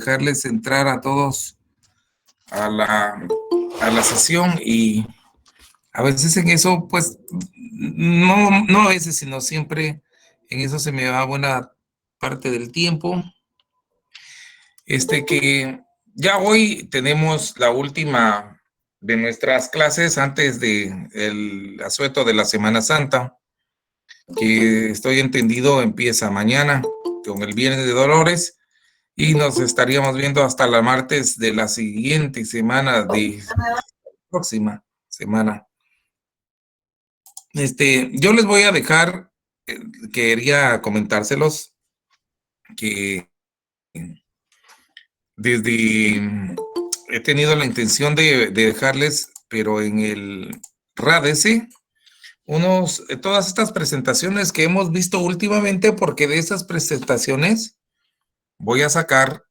dejarles entrar a todos a la sesión y a veces en eso, pues, no a veces, sino siempre en eso se me va buena parte del tiempo. Que ya hoy tenemos la última de nuestras clases antes de el asueto de la Semana Santa, que estoy entendido empieza mañana con el Viernes de Dolores y nos estaríamos viendo hasta la martes de la siguiente semana, de próxima semana. Yo les voy a dejar, quería comentárselos que desde he tenido la intención de dejarles, pero en el RADC, todas estas presentaciones que hemos visto últimamente, porque de esas presentaciones voy a sacar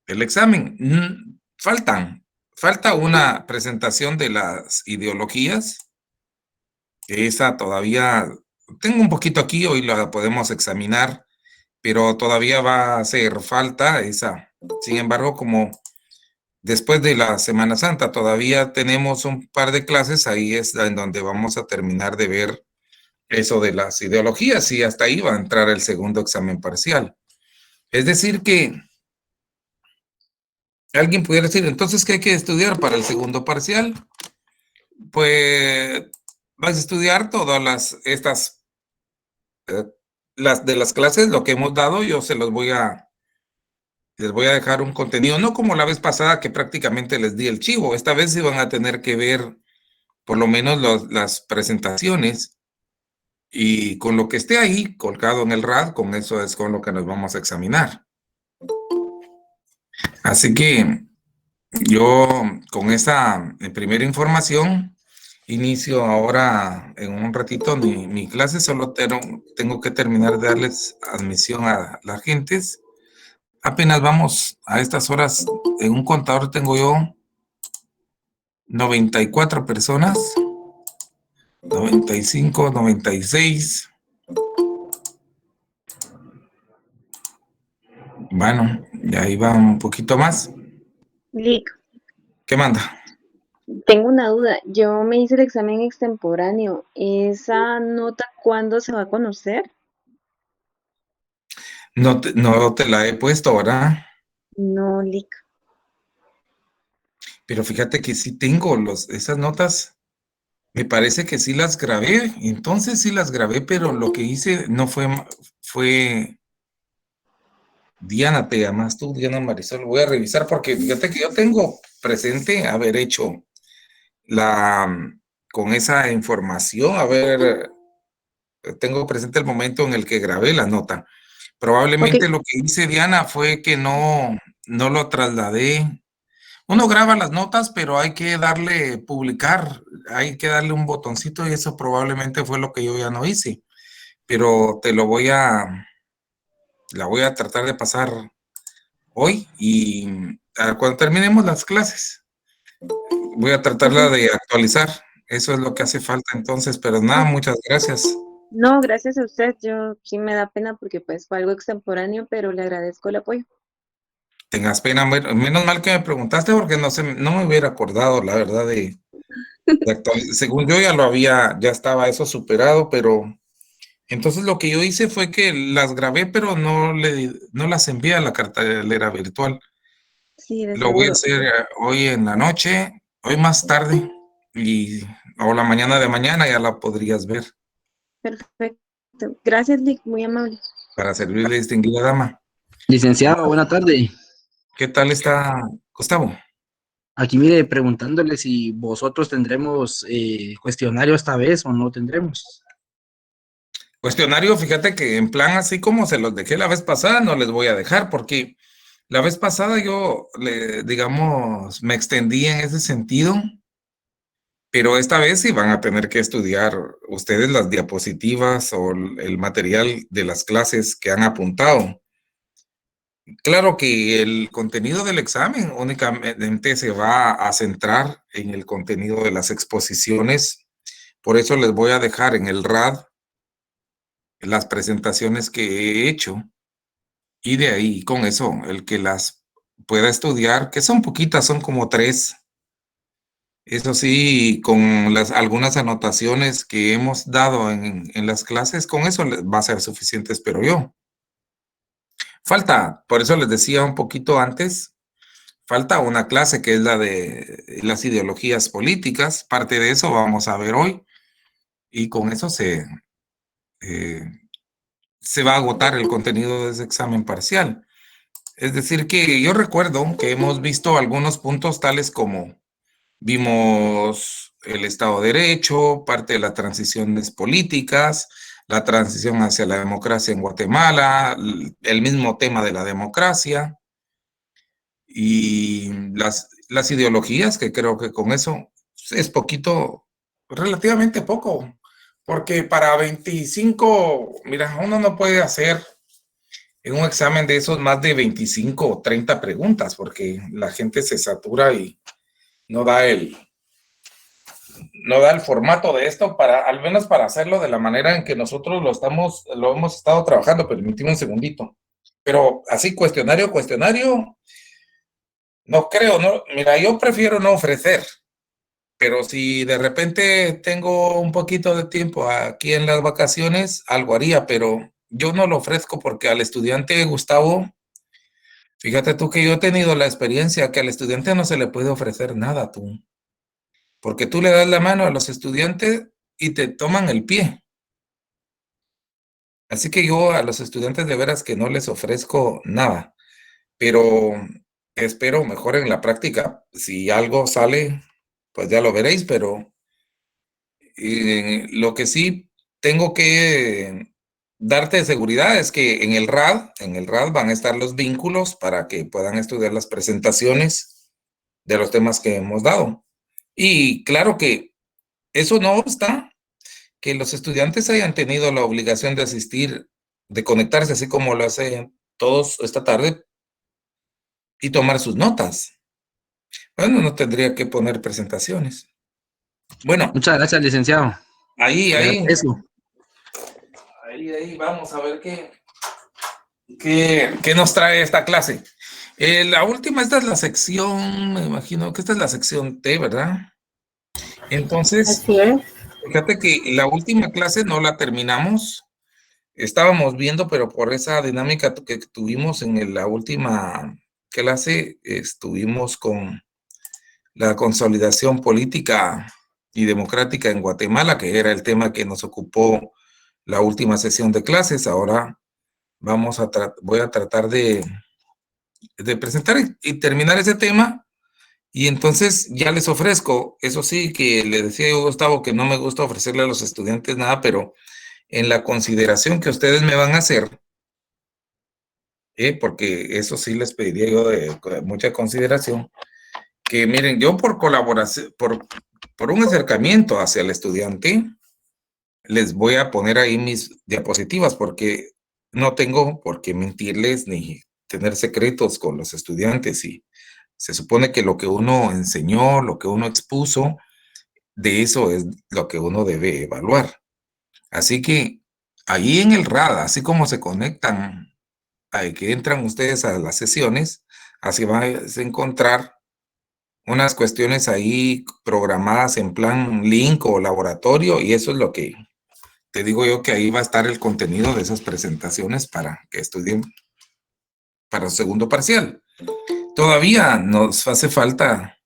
el examen. Falta una presentación de las ideologías, que esa todavía tengo un poquito aquí, hoy la podemos examinar, pero todavía va a hacer falta esa. Sin embargo, como después de la Semana Santa todavía tenemos un par de clases, ahí es en donde vamos a terminar de ver eso de las ideologías y hasta ahí va a entrar el segundo examen parcial. Es decir que alguien pudiera decir, entonces, ¿qué hay que estudiar para el segundo parcial? Pues vas a estudiar todas las de las clases, lo que hemos dado, yo les voy a dejar un contenido, no como la vez pasada que prácticamente les di el chivo. Esta vez sí van a tener que ver por lo menos las presentaciones y con lo que esté ahí colgado en el RAD, con eso es con lo que nos vamos a examinar. Así que yo con esa primera información inicio ahora en un ratito mi clase. Solo tengo que terminar de darles admisión a las gentes. Apenas vamos a estas horas, en un contador tengo yo 94 personas, 95, 96. Bueno, y ahí va un poquito más. Lick, ¿Qué manda? tengo una duda. Yo me hice el examen extemporáneo. ¿Esa nota cuándo se va a conocer? No te la he puesto, ¿verdad? No, Lick. Pero fíjate que sí tengo esas notas. Me parece que sí las grabé. Entonces sí las grabé, pero lo que hice no fue Diana, te llamas tú, Diana Marisol. Voy a revisar porque fíjate que yo tengo presente haber hecho con esa información, tengo presente el momento en el que grabé la nota. Ok, Probablemente lo que hice, Diana, fue que no lo trasladé. Uno graba las notas, pero hay que darle publicar, hay que darle un botoncito y eso probablemente fue lo que yo ya no hice. Pero la voy a tratar de pasar hoy y cuando terminemos las clases, voy a tratarla ok. de actualizar. Eso es lo que hace falta entonces, pero nada, No, muchas gracias. no, gracias a usted. Yo sí me da pena porque pues fue algo extemporáneo, pero le agradezco el apoyo. Tengas pena, menos mal que me preguntaste porque no me hubiera acordado, la verdad, de actualizar. Según yo ya estaba eso superado, pero entonces lo que yo hice fue que las grabé, pero no las envié a la cartelera virtual. Sí, de Lo voy a seguro. hacer hoy en la noche, hoy más tarde, o la mañana de mañana ya la podrías ver. Perfecto. Gracias, Lick, muy amable. Para servirle, distinguida dama. Licenciado, buena tarde. ¿Qué tal está Gustavo? Aquí mire, preguntándole si vosotros tendremos cuestionario esta vez o no tendremos. Cuestionario, fíjate que en plan así como se los dejé la vez pasada, no les voy a dejar porque la vez pasada yo, digamos, me extendí en ese sentido, pero esta vez sí van a tener que estudiar ustedes las diapositivas o el material de las clases que han apuntado. Claro que el contenido del examen únicamente se va a centrar en el contenido de las exposiciones, por eso les voy a dejar en el RAD las presentaciones que he hecho y de ahí con eso, el que las pueda estudiar, que son poquitas, son como 3. Eso sí, con algunas anotaciones que hemos dado en las clases, con eso va a ser suficiente, espero yo. Falta, por eso les decía un poquito antes, falta una clase que es la de las ideologías políticas. Parte de eso vamos a ver hoy y con eso eh, se va a agotar el contenido de ese examen parcial. Es decir, que yo recuerdo que hemos visto algunos puntos tales como vimos el Estado de Derecho, parte de las transiciones políticas, la transición hacia la democracia en Guatemala, el mismo tema de la democracia y las ideologías, que creo que con eso es poquito, relativamente poco, porque para 25, mira, uno no puede hacer en un examen de esos más de 25 o 30 preguntas, porque la gente se satura y no da no da el formato de esto para, al menos para hacerlo de la manera en que nosotros lo hemos estado trabajando. Permíteme un segundito. Pero así, cuestionario, no creo, no. Mira, yo prefiero no ofrecer, pero si de repente tengo un poquito de tiempo aquí en las vacaciones, algo haría, pero yo no lo ofrezco porque al estudiante, Gustavo, fíjate tú que yo he tenido la experiencia que al estudiante no se le puede ofrecer nada, tú. Porque tú le das la mano a los estudiantes y te toman el pie. Así que yo a los estudiantes de veras que no les ofrezco nada, pero espero mejor en la práctica. Si algo sale, pues ya lo veréis, pero lo que sí tengo que darte de seguridad es que en el RAD van a estar los vínculos para que puedan estudiar las presentaciones de los temas que hemos dado. Y claro que eso no obsta que los estudiantes hayan tenido la obligación de asistir, de conectarse así como lo hacen todos esta tarde y tomar sus notas. Bueno, no tendría que poner presentaciones. Bueno, Muchas gracias, licenciado. ahí, Le ahí, agradezco. vamos a ver qué nos trae esta clase. La última, esta es la sección, me imagino que esta es la sección T, ¿verdad? Entonces, Así es. fíjate que la última clase no la terminamos. Estábamos viendo, pero por esa dinámica que tuvimos en la última clase, estuvimos con la consolidación política y democrática en Guatemala, que era el tema que nos ocupó la última sesión de clases. Ahora voy a tratar de presentar y terminar ese tema. Y entonces ya les ofrezco, eso sí, que le decía yo, Gustavo, que no me gusta ofrecerle a los estudiantes nada, pero en la consideración que ustedes me van a hacer, porque eso sí les pediría yo de mucha consideración, que miren, yo por colaboración, por un acercamiento hacia el estudiante, les voy a poner ahí mis diapositivas, porque no tengo por qué mentirles ni tener secretos con los estudiantes, y se supone que lo que uno enseñó, lo que uno expuso, de eso es lo que uno debe evaluar. Así que ahí en el RAD, así como se conectan, que entran ustedes a las sesiones, así van a encontrar unas cuestiones ahí programadas en plan link o laboratorio, y eso es lo que te digo yo, que ahí va a estar el contenido de esas presentaciones para que estudien para el segundo parcial. Todavía nos hace falta,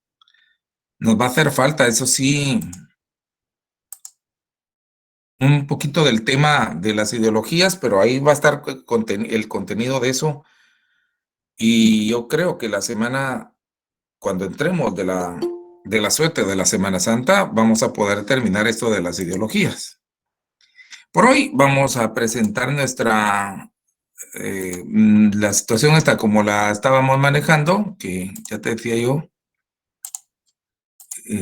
nos va a hacer falta, eso sí, un poquito del tema de las ideologías, pero ahí va a estar el contenido de eso. Y yo creo que la semana, cuando entremos de la suerte de la Semana Santa, vamos a poder terminar esto de las ideologías. Por hoy vamos a presentar la situación está como la estábamos manejando, que ya te decía yo.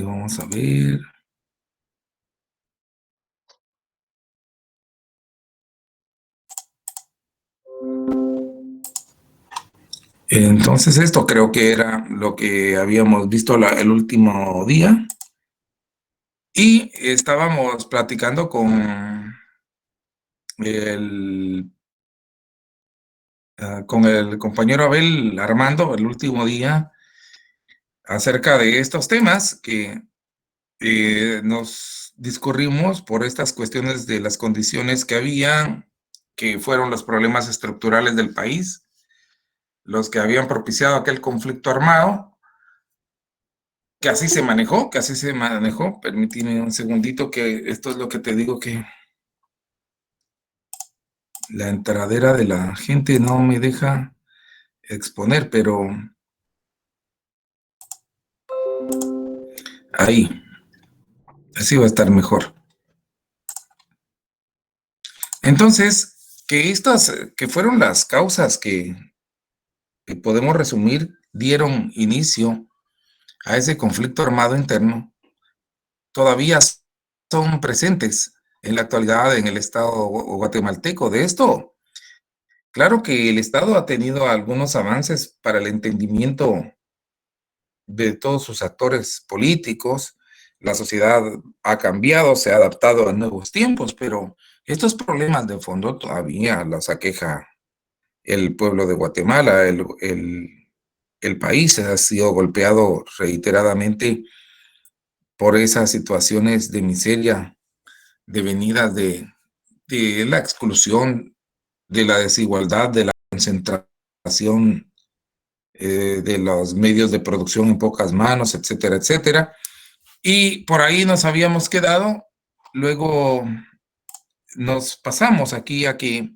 Vamos a ver. Entonces esto creo que era lo que habíamos visto el último día. Y estábamos platicando con el con el compañero Abel Armando el último día acerca de estos temas que nos discurrimos por estas cuestiones de las condiciones que había, que fueron los problemas estructurales del país, los que habían propiciado aquel conflicto armado, que así se manejó, que así se manejó. Permíteme un segundito, que esto es lo que te digo, que la entradera de la gente no me deja exponer, pero ahí, así va a estar mejor. Entonces, que estas, que fueron las causas que podemos resumir, dieron inicio a ese conflicto armado interno, todavía son presentes en la actualidad en el Estado guatemalteco. De esto, claro que el Estado ha tenido algunos avances para el entendimiento de todos sus actores políticos. La sociedad ha cambiado, se ha adaptado a nuevos tiempos, pero estos problemas de fondo todavía los aqueja el pueblo de Guatemala. El país ha sido golpeado reiteradamente por esas situaciones de miseria devenidas de la exclusión, de la desigualdad, de la concentración de los medios de producción en pocas manos, etcétera, etcétera. Y por ahí nos habíamos quedado. Luego nos pasamos aquí a que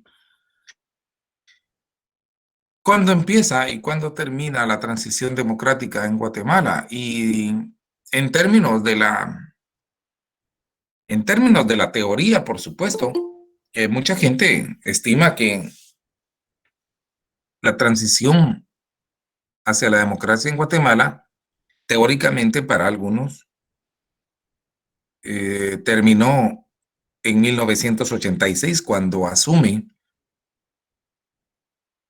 cuándo empieza y cuándo termina la transición democrática en Guatemala. Y en términos de la teoría, por supuesto, mucha gente estima que la transición hacia la democracia en Guatemala, teóricamente para algunos, terminó en 1986, cuando asume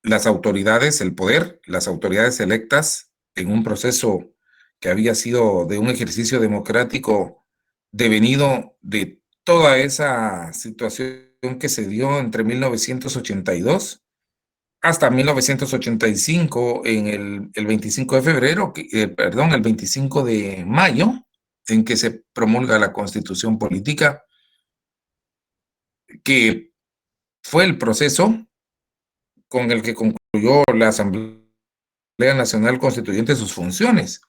las autoridades, el poder, las autoridades electas, en un proceso que había sido de un ejercicio democrático devenido de toda esa situación que se dio entre 1982 hasta 1985, en el 25 de febrero, perdón, el 25 de mayo, en que se promulga la Constitución Política, que fue el proceso con el que concluyó la Asamblea Nacional Constituyente sus funciones.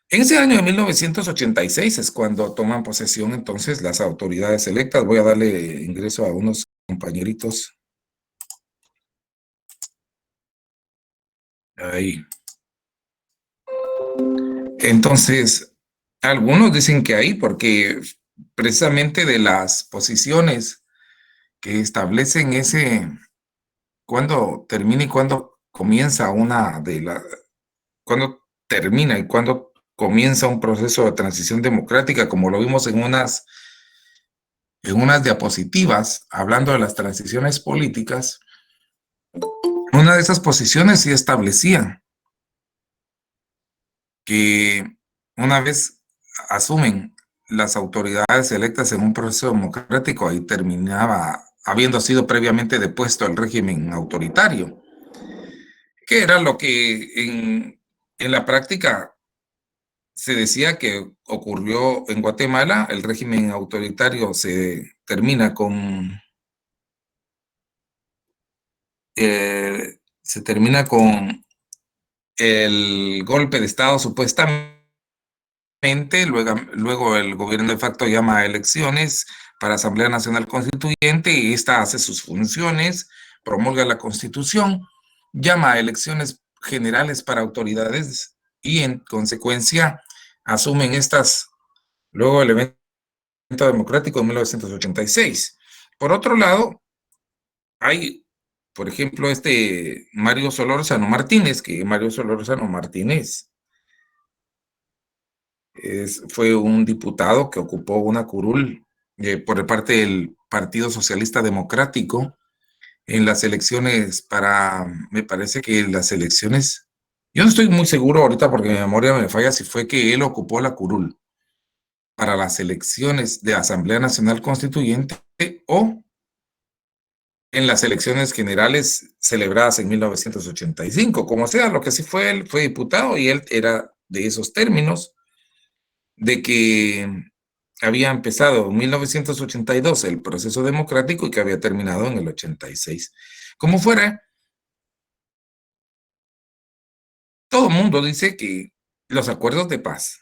En ese año de 1986 es cuando toman posesión entonces las autoridades electas. Voy a darle ingreso a unos compañeritos. Ahí. Entonces, algunos dicen que ahí, porque precisamente de las posiciones que establecen ese, cuándo termina y cuándo comienza cuándo termina y cuándo comienza un proceso de transición democrática, como lo vimos en unas diapositivas, hablando de las transiciones políticas. Una de esas posiciones sí establecía que una vez asumen las autoridades electas en un proceso democrático, ahí terminaba habiendo sido previamente depuesto el régimen autoritario, que era lo que en la práctica se decía que ocurrió en Guatemala. El régimen autoritario se termina con el golpe de Estado, supuestamente. Luego el gobierno de facto llama a elecciones para Asamblea Nacional Constituyente, y esta hace sus funciones, promulga la Constitución, llama a elecciones generales para autoridades y en consecuencia asumen estas, luego el evento democrático de 1986. Por otro lado, hay, por ejemplo, Mario Solórzano Martínez, que Mario Solórzano Martínez fue un diputado que ocupó una curul por parte del Partido Socialista Democrático en las elecciones me parece que las elecciones, yo no estoy muy seguro ahorita porque mi memoria me falla si fue que él ocupó la curul para las elecciones de Asamblea Nacional Constituyente o en las elecciones generales celebradas en 1985. Como sea, lo que sí fue, él fue diputado y él era de esos términos, de que había empezado en 1982 el proceso democrático y que había terminado en el 86. Como fuera, todo el mundo dice que los acuerdos de paz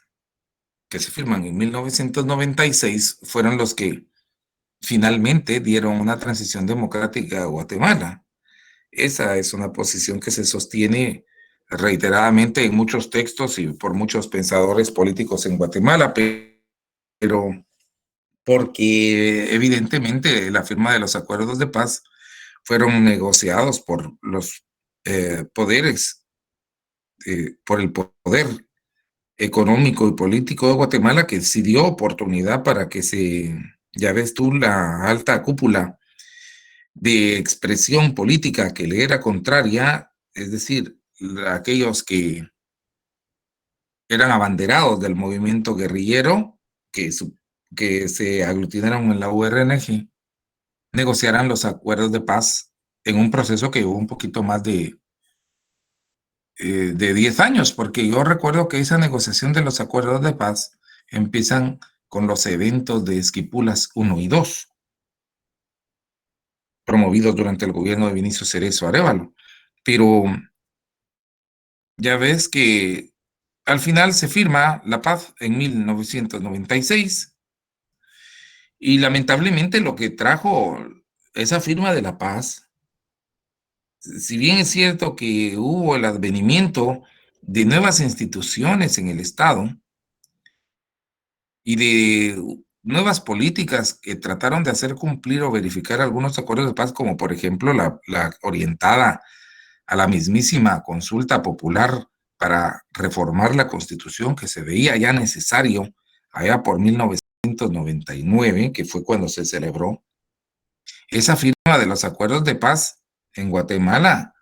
que se firman en 1996 fueron los que finalmente dieron una transición democrática a Guatemala. Esa es una posición que se sostiene reiteradamente en muchos textos y por muchos pensadores políticos en Guatemala, pero porque evidentemente la firma de los acuerdos de paz fueron negociados por los poderes, por el poder económico y político de Guatemala, que sí dio oportunidad para que ya ves tú, la alta cúpula de expresión política que le era contraria, es decir, aquellos que eran abanderados del movimiento guerrillero, que se aglutinaron en la URNG, negociaran los acuerdos de paz en un proceso que llevó un poquito más de 10 años, porque yo recuerdo que esa negociación de los acuerdos de paz empiezan con los eventos de Esquipulas 1 y 2, promovidos durante el gobierno de Vinicio Cerezo Arévalo. Pero ya ves que al final se firma la paz en 1996 y lamentablemente lo que trajo esa firma de la paz, si bien es cierto que hubo el advenimiento de nuevas instituciones en el Estado y de nuevas políticas que trataron de hacer cumplir o verificar algunos acuerdos de paz, como por ejemplo la orientada a la mismísima consulta popular para reformar la Constitución, que se veía ya necesario allá por 1999, que fue cuando se celebró esa firma de los acuerdos de paz en Guatemala.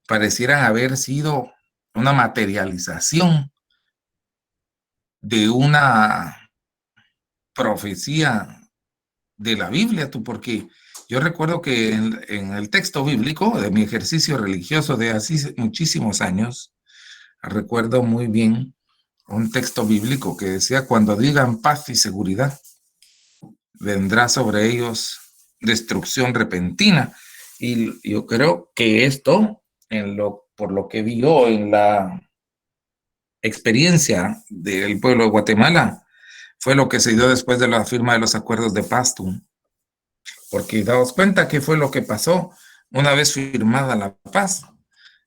Parecieran haber sido una materialización de una profecía de la Biblia, porque yo recuerdo que en el texto bíblico de mi ejercicio religioso de hace muchísimos años, recuerdo muy bien un texto bíblico que decía: cuando digan paz y seguridad, vendrá sobre ellos destrucción repentina. Y yo creo que esto, por lo que vi yo en la experiencia del pueblo de Guatemala, fue lo que se dio después de la firma de los acuerdos de paz, porque daos cuenta qué fue lo que pasó una vez firmada la paz.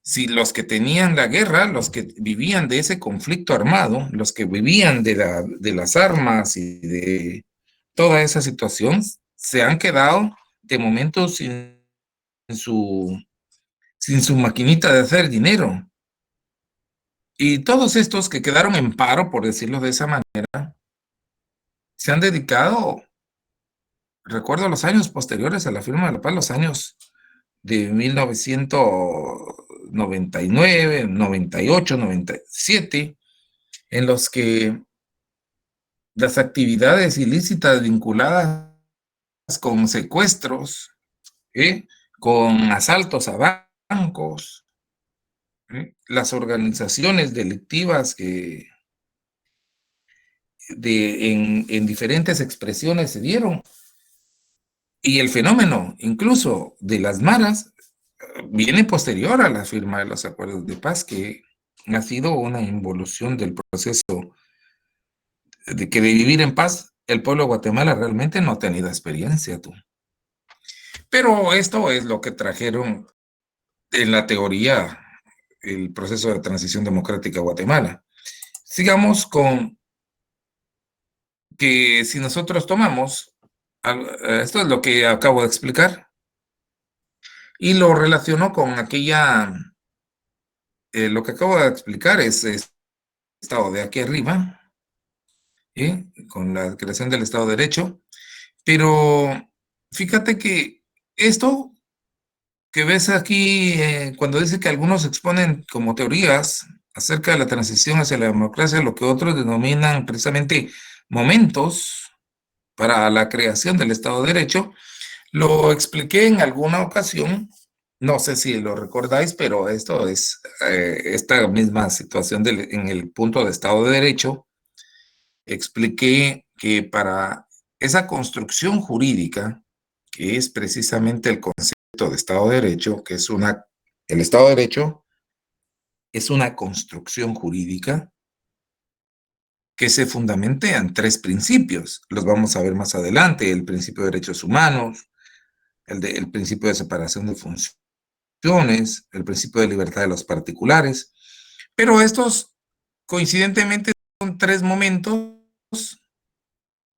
Si los que tenían la guerra, los que vivían de ese conflicto armado, los que vivían de las armas y de toda esa situación, se han quedado de momento su, sin su maquinita de hacer dinero. Y todos estos que quedaron en paro, por decirlo de esa manera, se han dedicado, recuerdo los años posteriores a la firma de la paz, los años de 1999, 98, 97, en los que las actividades ilícitas vinculadas con secuestros, con asaltos a bancos, las organizaciones delictivas en diferentes expresiones se dieron, y el fenómeno incluso de las maras viene posterior a la firma de los acuerdos de paz, que ha sido una involución del proceso de vivir en paz. El pueblo de Guatemala realmente no ha tenido experiencia, tú. Pero esto es lo que trajeron en la teoría el proceso de transición democrática a Guatemala. Sigamos con que si nosotros tomamos, esto es lo que acabo de explicar, y lo relaciono con lo que acabo de explicar es estado de aquí arriba, con la creación del Estado de Derecho, pero fíjate que esto que ves aquí, cuando dice que algunos exponen como teorías acerca de la transición hacia la democracia, lo que otros denominan precisamente momentos para la creación del Estado de Derecho, Lo expliqué en alguna ocasión, no sé si lo recordáis, pero esto es esta misma situación en el punto de Estado de Derecho. Expliqué que para esa construcción jurídica, que es precisamente el concepto de Estado de Derecho, el Estado de Derecho es una construcción jurídica que se fundamenta en 3 principios. Los vamos a ver más adelante: el principio de derechos humanos, el principio de separación de funciones, el principio de libertad de los particulares. Pero estos, coincidentemente, son 3 momentos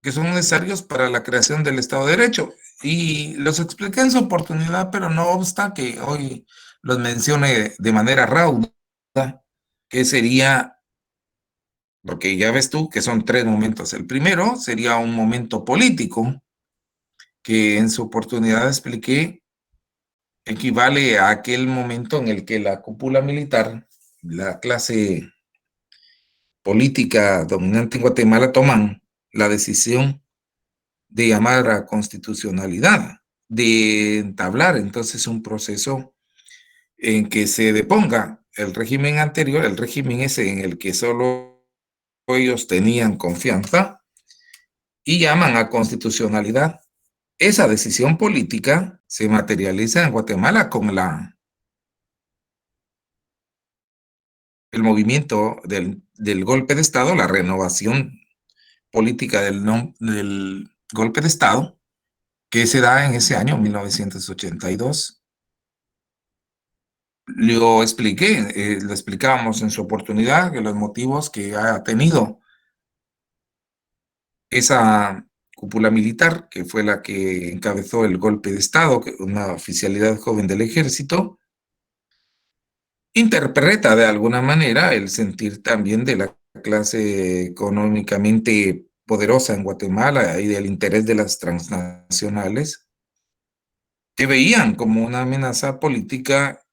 que son necesarios para la creación del Estado de Derecho. Y los expliqué en su oportunidad, pero no obsta que hoy los mencione de manera rauda, que sería, porque ya ves tú que son 3 momentos. El primero sería un momento político, que en su oportunidad expliqué, equivale a aquel momento en el que la cúpula militar, la clase política dominante en Guatemala, toman la decisión de llamar a constitucionalidad, de entablar entonces un proceso en que se deponga el régimen anterior, el régimen ese en el que solo ellos tenían confianza, y llaman a constitucionalidad. Esa decisión política se materializa en Guatemala con el movimiento del golpe de Estado, la renovación política del golpe de Estado, que se da en ese año 1982. Lo expliqué, lo explicábamos en su oportunidad, que los motivos que ha tenido esa cúpula militar, que fue la que encabezó el golpe de Estado, una oficialidad joven del ejército, interpreta de alguna manera el sentir también de la clase económicamente poderosa en Guatemala y del interés de las transnacionales, que veían como una amenaza política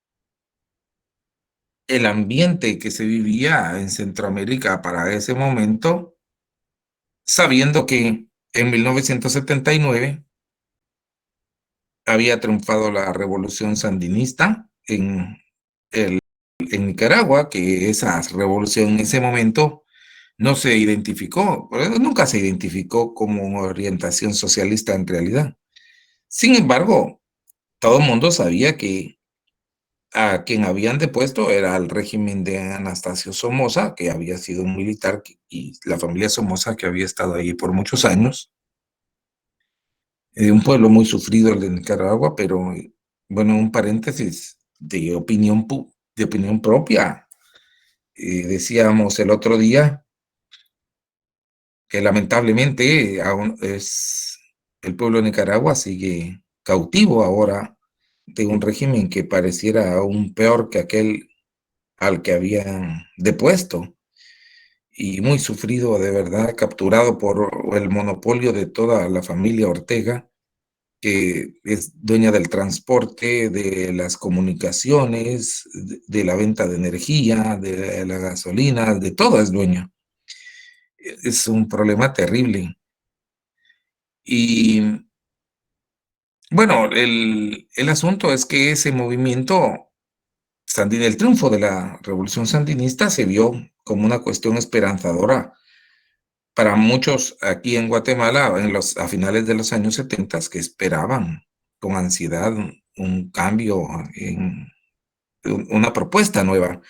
el ambiente que se vivía en Centroamérica para ese momento, sabiendo que en 1979 había triunfado la revolución sandinista en Nicaragua, que esa revolución en ese momento no se identificó, nunca se identificó como una orientación socialista en realidad. Sin embargo, todo el mundo sabía que a quien habían depuesto era al régimen de Anastasio Somoza, que había sido un militar, y la familia Somoza, que había estado ahí por muchos años. Un pueblo muy sufrido el de Nicaragua, pero bueno, un paréntesis de opinión propia. Decíamos el otro día que lamentablemente aún el pueblo de Nicaragua sigue cautivo ahora de un régimen que pareciera aún peor que aquel al que habían depuesto, y muy sufrido de verdad, capturado por el monopolio de toda la familia Ortega, que es dueña del transporte, de las comunicaciones, de la venta de energía, de la gasolina, de todo es dueño. Es un problema terrible. Y bueno, el asunto es que ese movimiento el triunfo de la revolución sandinista se vio como una cuestión esperanzadora para muchos aquí en Guatemala a finales de los años 70, que esperaban con ansiedad un cambio, una propuesta nueva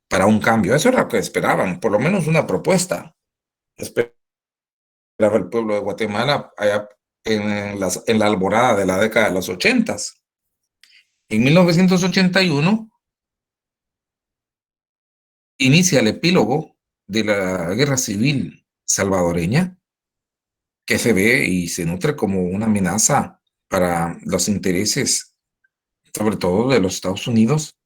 para un cambio. Eso era lo que esperaban, por lo menos una propuesta. Esperaba el pueblo de Guatemala allá en la alborada de la década de los 80. En 1981 inicia el epílogo de la guerra civil salvadoreña, que se ve y se nutre como una amenaza para los intereses, sobre todo de los Estados Unidos,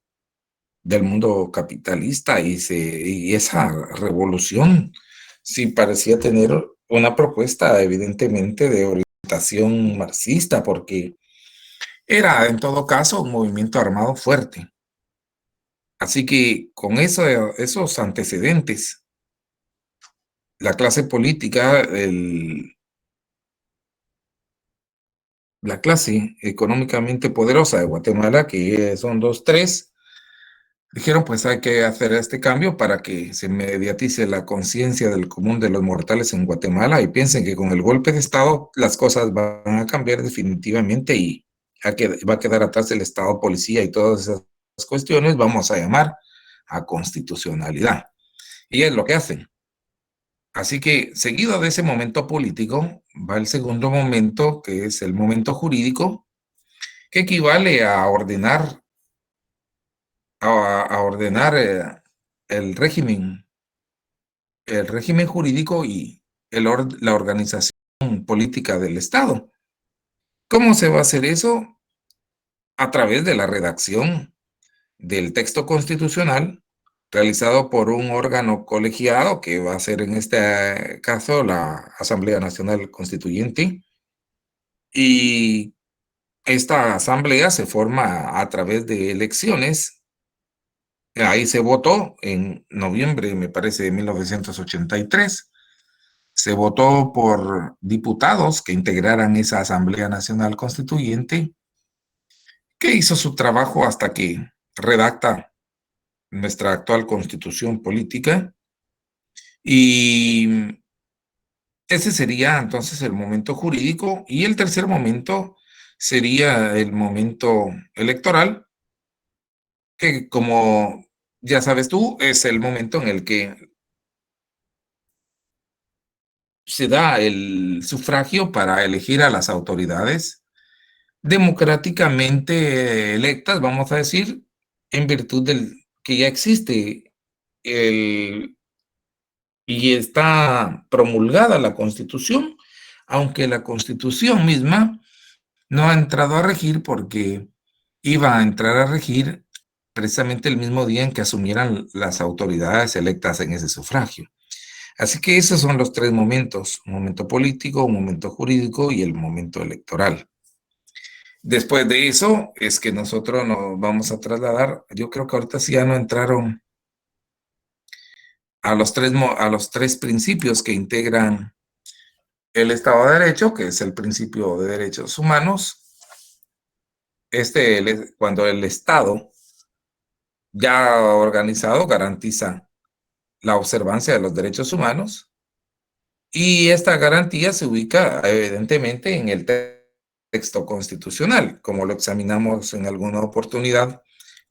del mundo capitalista, y esa revolución sí parecía tener una propuesta evidentemente de orientación marxista, porque era en todo caso un movimiento armado fuerte. Así que con esos antecedentes, la clase política, la clase económicamente poderosa de Guatemala, que son dos, tres, dijeron, pues hay que hacer este cambio para que se mediatice la conciencia del común de los mortales en Guatemala y piensen que con el golpe de Estado las cosas van a cambiar definitivamente y va a quedar atrás el Estado policía y todas esas cuestiones, vamos a llamar a constitucionalidad. Y es lo que hacen. Así que seguido de ese momento político va el segundo momento, que es el momento jurídico, que equivale a ordenar el régimen jurídico y la organización política del Estado. ¿Cómo se va a hacer eso? A través de la redacción del texto constitucional realizado por un órgano colegiado, que va a ser en este caso la Asamblea Nacional Constituyente, y esta asamblea se forma a través de elecciones. Ahí se votó en noviembre, me parece, de 1983. Se votó por diputados que integraran esa Asamblea Nacional Constituyente, que hizo su trabajo hasta que redacta nuestra actual constitución política. Y ese sería entonces el momento jurídico. Y el tercer momento sería el momento electoral, que como ya sabes tú, es el momento en el que se da el sufragio para elegir a las autoridades democráticamente electas, vamos a decir, en virtud del que ya existe el, y está promulgada la Constitución, aunque la Constitución misma no ha entrado a regir porque iba a entrar a regir precisamente el mismo día en que asumieran las autoridades electas en ese sufragio. Así que esos son los tres momentos: un momento político, un momento jurídico y el momento electoral. Después de eso es que nosotros nos vamos a trasladar. Yo creo que ahorita sí ya no entraron a los tres principios que integran el Estado de Derecho, que es el principio de derechos humanos. Cuando el Estado ya organizado garantiza la observancia de los derechos humanos, y esta garantía se ubica evidentemente en el texto constitucional, como lo examinamos en alguna oportunidad.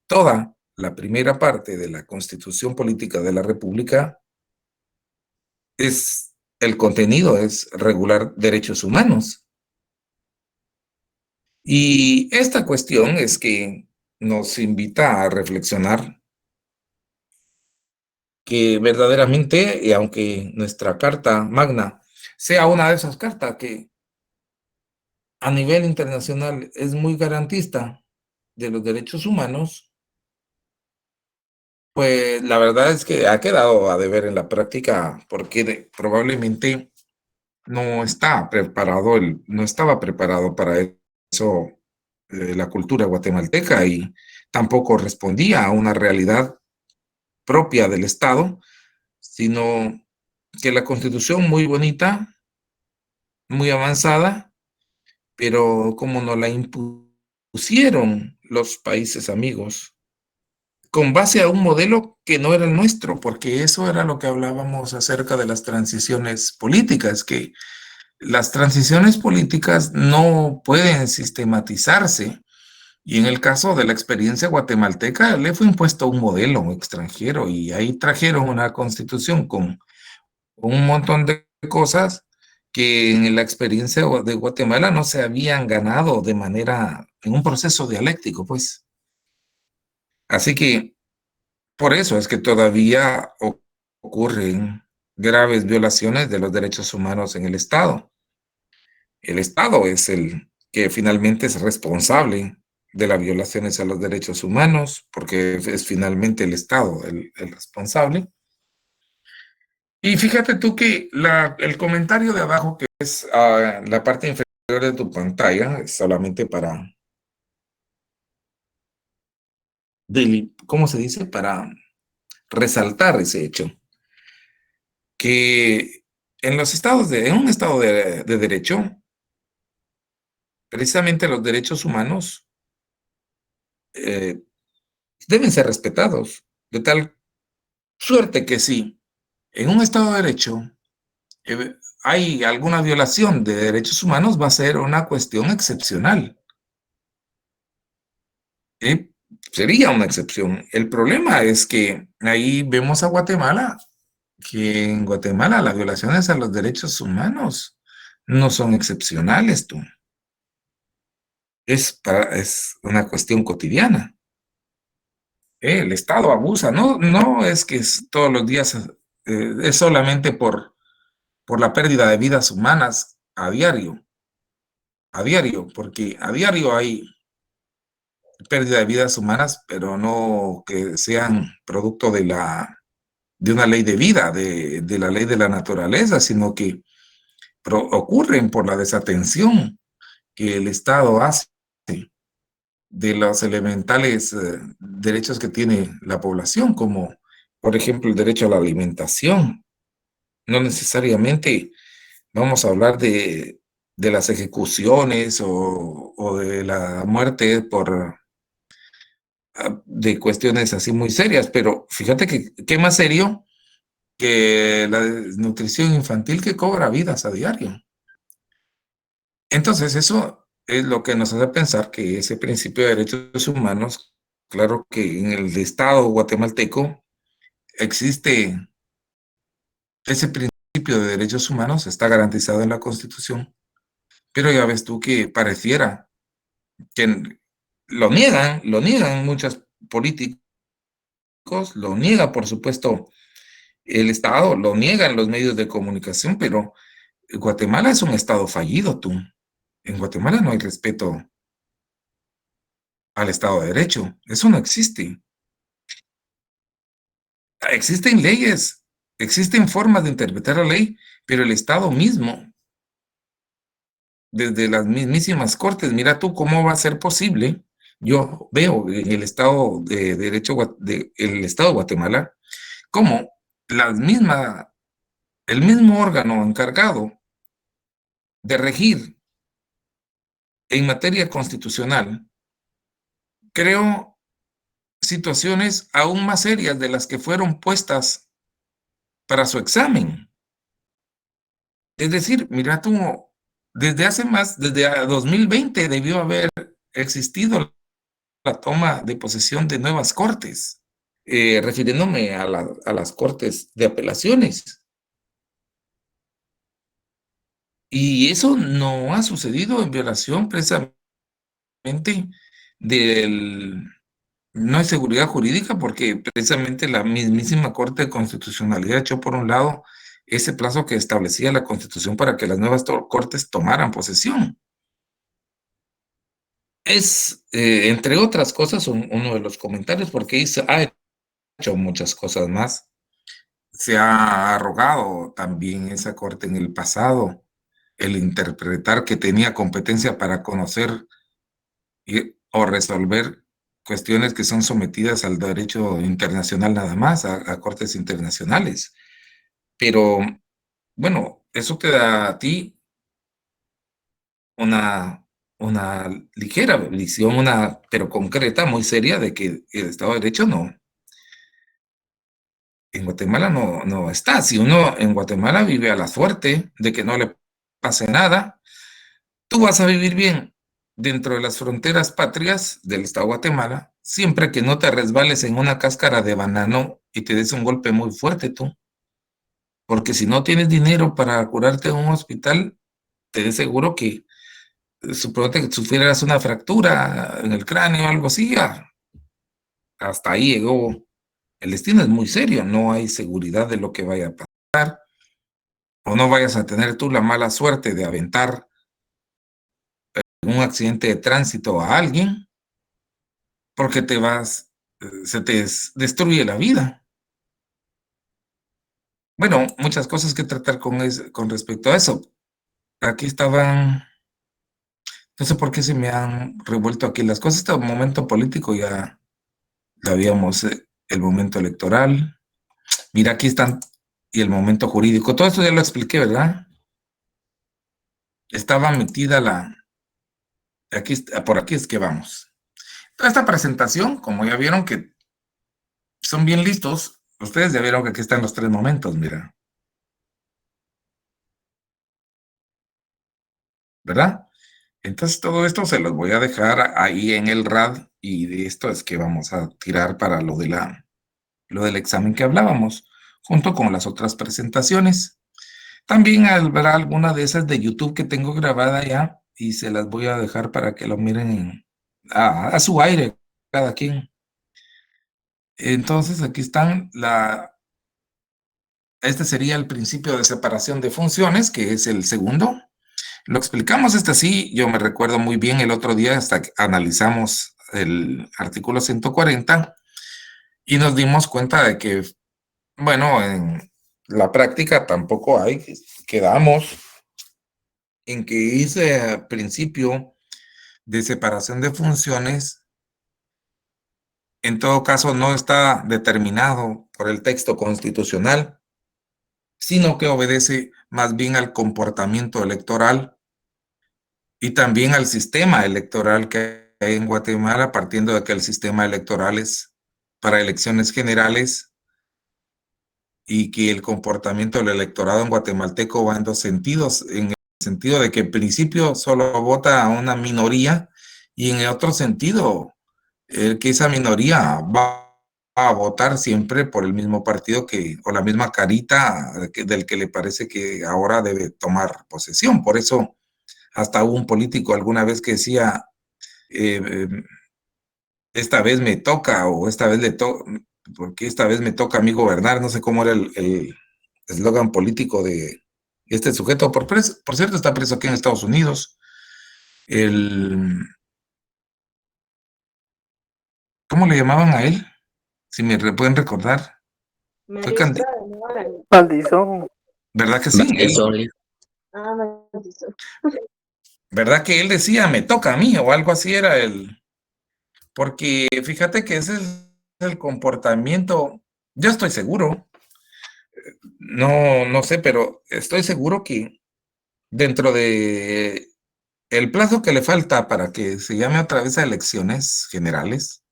Toda la primera parte de la Constitución Política de la República el contenido es regular derechos humanos. Y esta cuestión es que nos invita a reflexionar que verdaderamente, y aunque nuestra Carta Magna sea una de esas cartas que a nivel internacional es muy garantista de los derechos humanos, pues la verdad es que ha quedado a deber en la práctica porque probablemente no estaba preparado para eso la cultura guatemalteca, y tampoco respondía a una realidad propia del Estado, sino que la Constitución muy bonita, muy avanzada, pero como nos la impusieron los países amigos, con base a un modelo que no era el nuestro, porque eso era lo que hablábamos acerca de las transiciones políticas, que las transiciones políticas no pueden sistematizarse. Y en el caso de la experiencia guatemalteca, le fue impuesto un modelo extranjero y ahí trajeron una constitución con un montón de cosas que en la experiencia de Guatemala no se habían ganado en un proceso dialéctico, pues. Así que por eso es que todavía ocurren graves violaciones de los derechos humanos en el Estado. El Estado es el que finalmente es responsable de las violaciones a los derechos humanos, porque es finalmente el Estado el responsable. Y fíjate tú que el comentario de abajo, que es la parte inferior de tu pantalla, es solamente para, ¿cómo se dice? Para resaltar ese hecho, que en un estado de derecho, precisamente los derechos humanos deben ser respetados, de tal suerte que si en un Estado de Derecho hay alguna violación de derechos humanos, va a ser una cuestión excepcional. Sería una excepción. El problema es que ahí vemos a Guatemala, que en Guatemala las violaciones a los derechos humanos no son excepcionales, tú. Es una cuestión cotidiana. El Estado abusa, no es que es todos los días, es solamente por la pérdida de vidas humanas a diario, porque a diario hay pérdida de vidas humanas, pero no que sean producto de una ley de vida, de la ley de la naturaleza, sino que ocurren por la desatención que el Estado hace de los elementales derechos que tiene la población, como por ejemplo el derecho a la alimentación. No necesariamente vamos a hablar de las ejecuciones o de la muerte de cuestiones así muy serias, pero fíjate que qué más serio que la desnutrición infantil que cobra vidas a diario. Entonces, eso es lo que nos hace pensar que ese principio de derechos humanos, claro que en el Estado guatemalteco existe ese principio de derechos humanos, está garantizado en la Constitución, pero ya ves tú que pareciera que lo niegan muchos políticos, lo niega, por supuesto, el Estado, lo niegan los medios de comunicación, pero Guatemala es un Estado fallido, tú. En Guatemala no hay respeto al Estado de Derecho. Eso no existe. Existen leyes, existen formas de interpretar la ley, pero el Estado mismo, desde las mismísimas cortes, mira tú cómo va a ser posible. Yo veo en el Estado de Derecho, el Estado de Guatemala, como el mismo órgano encargado de regir en materia constitucional, creó situaciones aún más serias de las que fueron puestas para su examen. Es decir, mira tú, desde 2020 debió haber existido la toma de posesión de nuevas cortes, refiriéndome a las cortes de apelaciones. Y eso no ha sucedido en violación precisamente del... No hay seguridad jurídica porque precisamente la mismísima Corte de Constitucionalidad echó por un lado ese plazo que establecía la Constitución para que las nuevas cortes tomaran posesión. Es, entre otras cosas, uno de los comentarios, porque ha hecho muchas cosas más. Se ha arrogado también esa Corte en el pasado el interpretar que tenía competencia para conocer o resolver cuestiones que son sometidas al derecho internacional nada más, a cortes internacionales. Pero, bueno, eso te da a ti una ligera visión, pero concreta, muy seria, de que el Estado de Derecho en Guatemala no está. Si uno en Guatemala vive a la suerte de que no le pase nada, tú vas a vivir bien dentro de las fronteras patrias del Estado de Guatemala, siempre que no te resbales en una cáscara de banano y te des un golpe muy fuerte tú. Porque si no tienes dinero para curarte en un hospital, te de seguro que suponete que sufrieras una fractura en el cráneo o algo así, hasta ahí llegó. El destino es muy serio, no hay seguridad de lo que vaya a pasar, o no vayas a tener tú la mala suerte de aventar un accidente de tránsito a alguien, porque se te destruye la vida. Bueno, muchas cosas que tratar con respecto a eso. Aquí estaban, no sé por qué se me han revuelto aquí las cosas. Este momento político ya lo habíamos, el momento electoral. Mira, aquí están, y el momento jurídico. Todo esto ya lo expliqué, ¿verdad? Estaba metida Por aquí es que vamos. Toda esta presentación, como ya vieron que son bien listos, ustedes ya vieron que aquí están los 3 momentos, mira. ¿Verdad? Entonces todo esto se los voy a dejar ahí en el RAD y de esto es que vamos a tirar para lo del examen que hablábamos, junto con las otras presentaciones. También habrá alguna de esas de YouTube que tengo grabada ya y se las voy a dejar para que lo miren a su aire, cada quien. Entonces aquí están este sería el principio de separación de funciones, que es el segundo. Lo explicamos así, yo me recuerdo muy bien el otro día hasta que analizamos el artículo 140 y nos dimos cuenta de que, bueno, en la práctica tampoco hay, quedamos en que ese principio de separación de funciones en todo caso no está determinado por el texto constitucional, sino que obedece más bien al comportamiento electoral y también al sistema electoral que hay en Guatemala, partiendo de que el sistema electoral es para elecciones generales y que el comportamiento del electorado en guatemalteco va en dos sentidos, en el sentido de que en principio solo vota a una minoría y en el otro sentido, que esa minoría va a votar siempre por el mismo partido o la misma carita del que le parece que ahora debe tomar posesión. Por eso hasta hubo un político alguna vez que decía, eh, esta vez me toca o esta vez le toca, porque esta vez me toca a mí gobernar, no sé cómo era el eslogan político de este sujeto, por cierto está preso aquí en Estados Unidos, ¿cómo le llamaban a él? Si me pueden recordar. Fue Mario Estrada, ¿no? Maldizón. ¿Verdad que sí? Maldición. ¿Verdad que él decía, me toca a mí o algo así era porque fíjate que ese es el comportamiento, yo estoy seguro, no sé, pero estoy seguro que dentro de el plazo que le falta para que se llame otra vez a elecciones generales,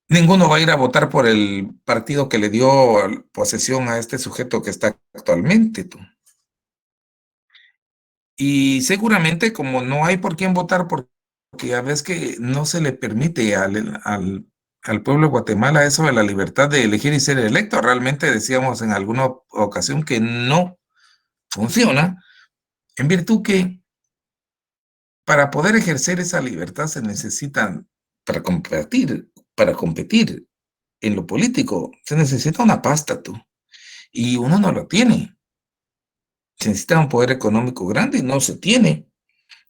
ninguno va a ir a votar por el partido que le dio posesión a este sujeto que está actualmente, tú. Y seguramente como no hay por quién votar, porque ya ves que no se le permite al pueblo de Guatemala eso de la libertad de elegir y ser electo. Realmente decíamos en alguna ocasión que no funciona, en virtud que para poder ejercer esa libertad se necesitan, para competir en lo político, se necesita una pasta, tú. Y uno no lo tiene. Se necesita un poder económico grande y no se tiene.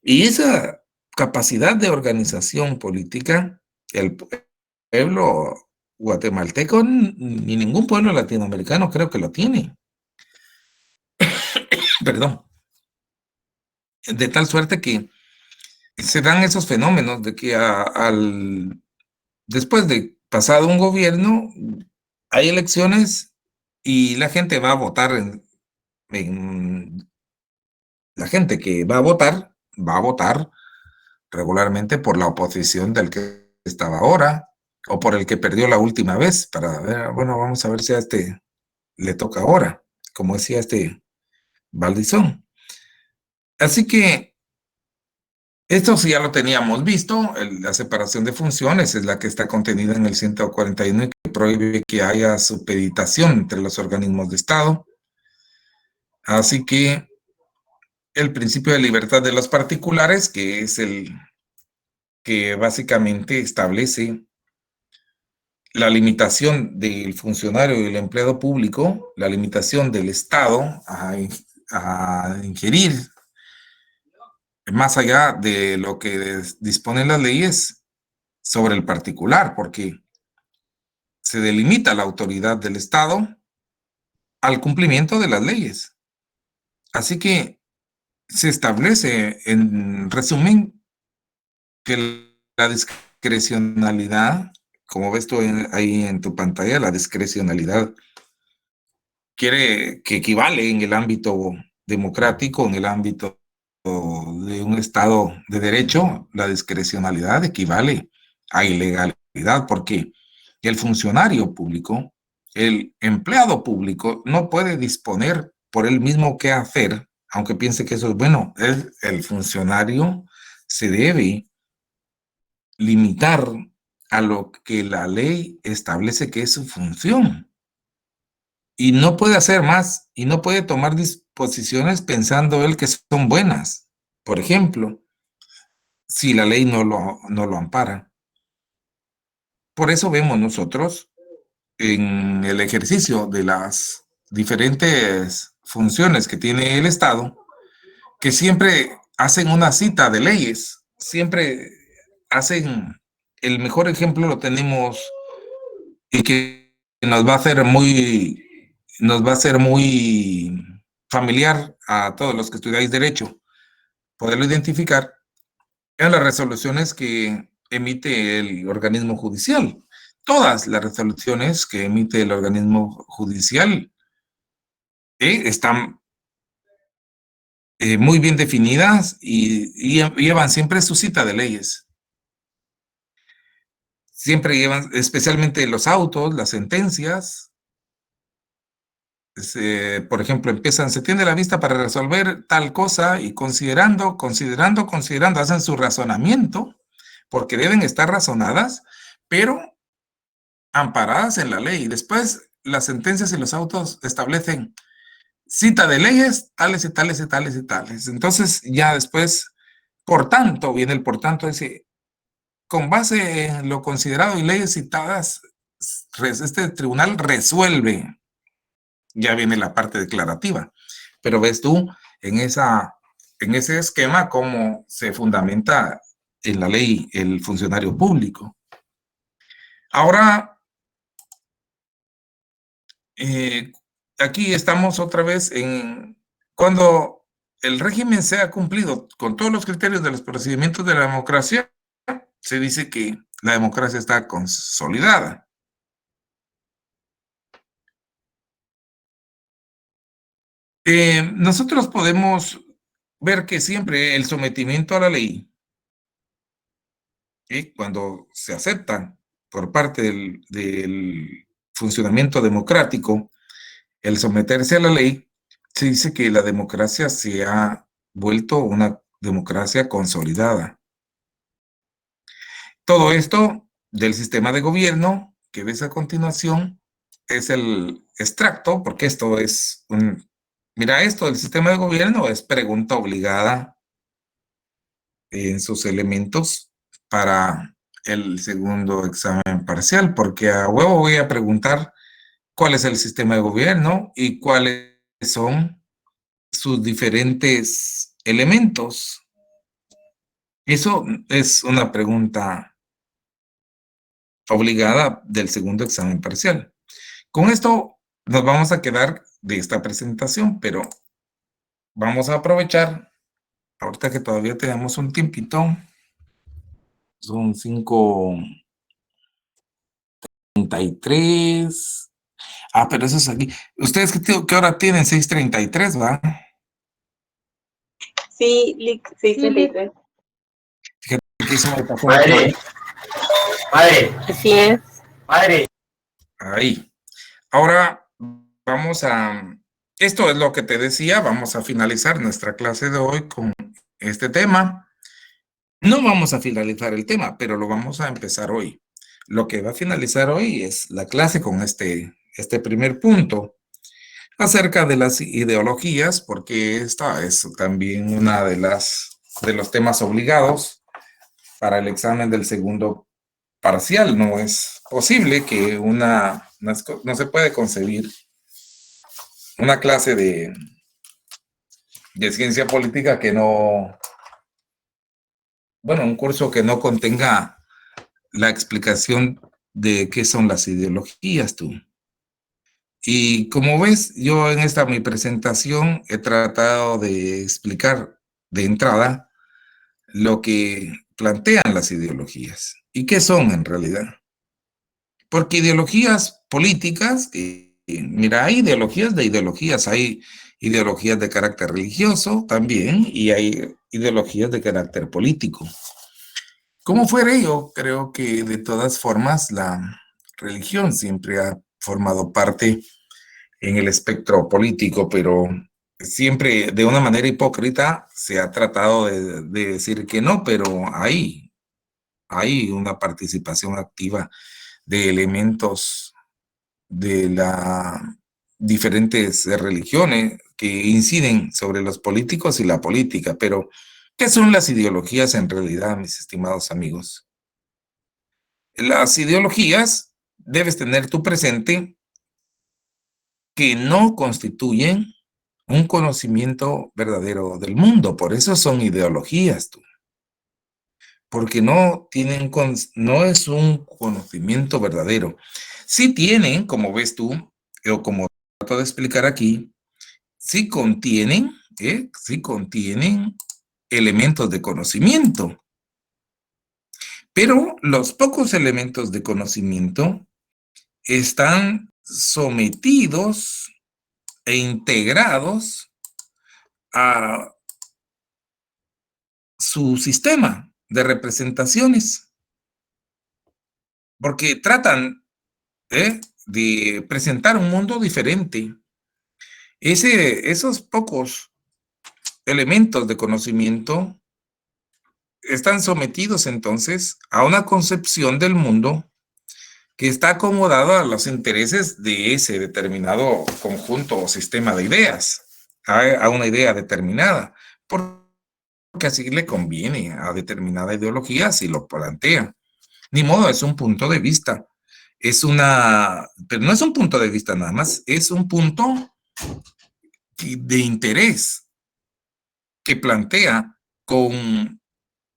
Y esa capacidad de organización política, el pueblo guatemalteco, ni ningún pueblo latinoamericano creo que lo tiene. Perdón. De tal suerte que se dan esos fenómenos de que después de pasado un gobierno, hay elecciones y la gente va a votar la gente que va a votar regularmente por la oposición del que estaba ahora o por el que perdió la última vez para ver, bueno, vamos a ver si a este le toca ahora, como decía este Valdizón. Así que esto sí ya lo teníamos visto, la separación de funciones es la que está contenida en el 141 y que prohíbe que haya supeditación entre los organismos de Estado. Así que el principio de libertad de los particulares, que es el que básicamente establece la limitación del funcionario y el empleado público, la limitación del Estado a ingerir más allá de lo que disponen las leyes sobre el particular, porque se delimita la autoridad del Estado al cumplimiento de las leyes. Así que se establece, en resumen, que la discrecionalidad, como ves tú ahí en tu pantalla, la discrecionalidad que equivale en el ámbito democrático, en el ámbito de un Estado de derecho, la discrecionalidad equivale a ilegalidad, porque el funcionario público, el empleado público, no puede disponer por él mismo qué hacer, aunque piense que eso es bueno. El funcionario se debe limitar a lo que la ley establece que es su función. Y no puede hacer más y no puede tomar disposiciones pensando él que son buenas. Por ejemplo, si la ley no lo ampara. Por eso vemos nosotros en el ejercicio de las diferentes funciones que tiene el Estado, que siempre hacen una cita de leyes, siempre hacen, el mejor ejemplo lo tenemos y que nos va a ser muy familiar a todos los que estudiáis derecho, poderlo identificar en las resoluciones que emite el organismo judicial. Todas las resoluciones que emite el organismo judicial están muy bien definidas y llevan siempre su cita de leyes. Siempre llevan, especialmente los autos, las sentencias. Por ejemplo, se tiene la vista para resolver tal cosa y considerando, hacen su razonamiento, porque deben estar razonadas, pero amparadas en la ley. Después, las sentencias y los autos establecen cita de leyes, tales y tales y tales y tales. Entonces, ya después, por tanto, viene el por tanto, dice, con base en lo considerado y leyes citadas, este tribunal resuelve. Ya viene la parte declarativa. Pero ves tú en ese esquema cómo se fundamenta en la ley el funcionario público. Ahora, aquí estamos otra vez en cuando el régimen sea cumplido con todos los criterios de los procedimientos de la democracia, se dice que la democracia está consolidada. Nosotros podemos ver que siempre el sometimiento a la ley, cuando se acepta por parte del funcionamiento democrático, el someterse a la ley, se dice que la democracia se ha vuelto una democracia consolidada. Todo esto del sistema de gobierno que ves a continuación es el extracto, porque esto es mira, esto del sistema de gobierno es pregunta obligada en sus elementos para el segundo examen parcial, porque a huevo voy a preguntar cuál es el sistema de gobierno y cuáles son sus diferentes elementos. Eso es una pregunta obligada del segundo examen parcial. Con esto nos vamos a quedar de esta presentación, pero vamos a aprovechar, ahorita que todavía tenemos un tiempito, son 5:33. Pero eso es aquí. ¿Ustedes qué hora tienen? 6:33, ¿va? Sí, 6:33. Fíjate que eso me pasó. Padre, Así es. padre. Ahí. Ahora vamos esto es lo que te decía, vamos a finalizar nuestra clase de hoy con este tema. No vamos a finalizar el tema, pero lo vamos a empezar hoy. Lo que va a finalizar hoy es la clase con este primer punto acerca de las ideologías, porque esta es también una de los temas obligados para el examen del segundo parcial. No es posible que no se puede concebir una clase de ciencia política que no, un curso que no contenga la explicación de qué son las ideologías, tú. Y como ves, yo en mi presentación he tratado de explicar de entrada lo que plantean las ideologías y qué son en realidad. Porque ideologías políticas, mira, hay ideologías de ideologías, hay ideologías de carácter religioso también, y hay ideologías de carácter político. Como fuere, yo creo que de todas formas la religión siempre ha formado parte en el espectro político, pero siempre de una manera hipócrita se ha tratado de decir que no, pero hay una participación activa de elementos de las diferentes religiones que inciden sobre los políticos y la política. Pero, ¿qué son las ideologías en realidad, mis estimados amigos? Las ideologías, debes tener tú presente, que no constituyen un conocimiento verdadero del mundo. Por eso son ideologías, tú. Porque no tienen, no es un conocimiento verdadero. Sí tienen, como ves tú, o como trato de explicar aquí, sí contienen elementos de conocimiento, pero los pocos elementos de conocimiento están sometidos e integrados a su sistema de representaciones, porque tratan de presentar un mundo diferente. Esos pocos elementos de conocimiento están sometidos entonces a una concepción del mundo que está acomodado a los intereses de ese determinado conjunto o sistema de ideas, a una idea determinada, porque así le conviene a determinada ideología si lo plantea. Ni modo, es un punto de vista. Pero no es un punto de vista nada más, es un punto de interés que plantea con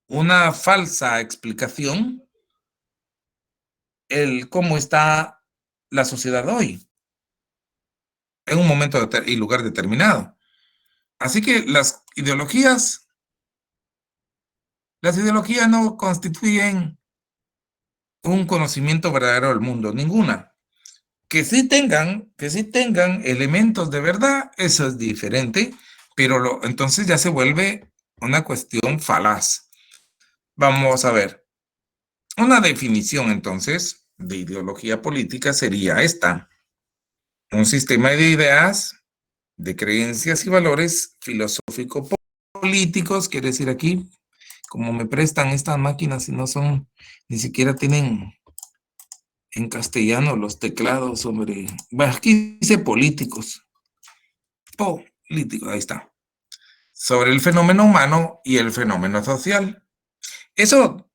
una falsa explicación el cómo está la sociedad hoy, en un momento y lugar determinado. Así que las ideologías no constituyen un conocimiento verdadero del mundo, ninguna. Que sí tengan elementos de verdad, eso es diferente, pero entonces ya se vuelve una cuestión falaz. Vamos a ver. Una definición entonces de ideología política sería esta: un sistema de ideas, de creencias y valores filosófico-políticos, quiere decir aquí, como me prestan estas máquinas y no son, ni siquiera tienen en castellano los teclados, hombre. Bueno, aquí dice políticos. Políticos, ahí está. Sobre el fenómeno humano y el fenómeno social. Eso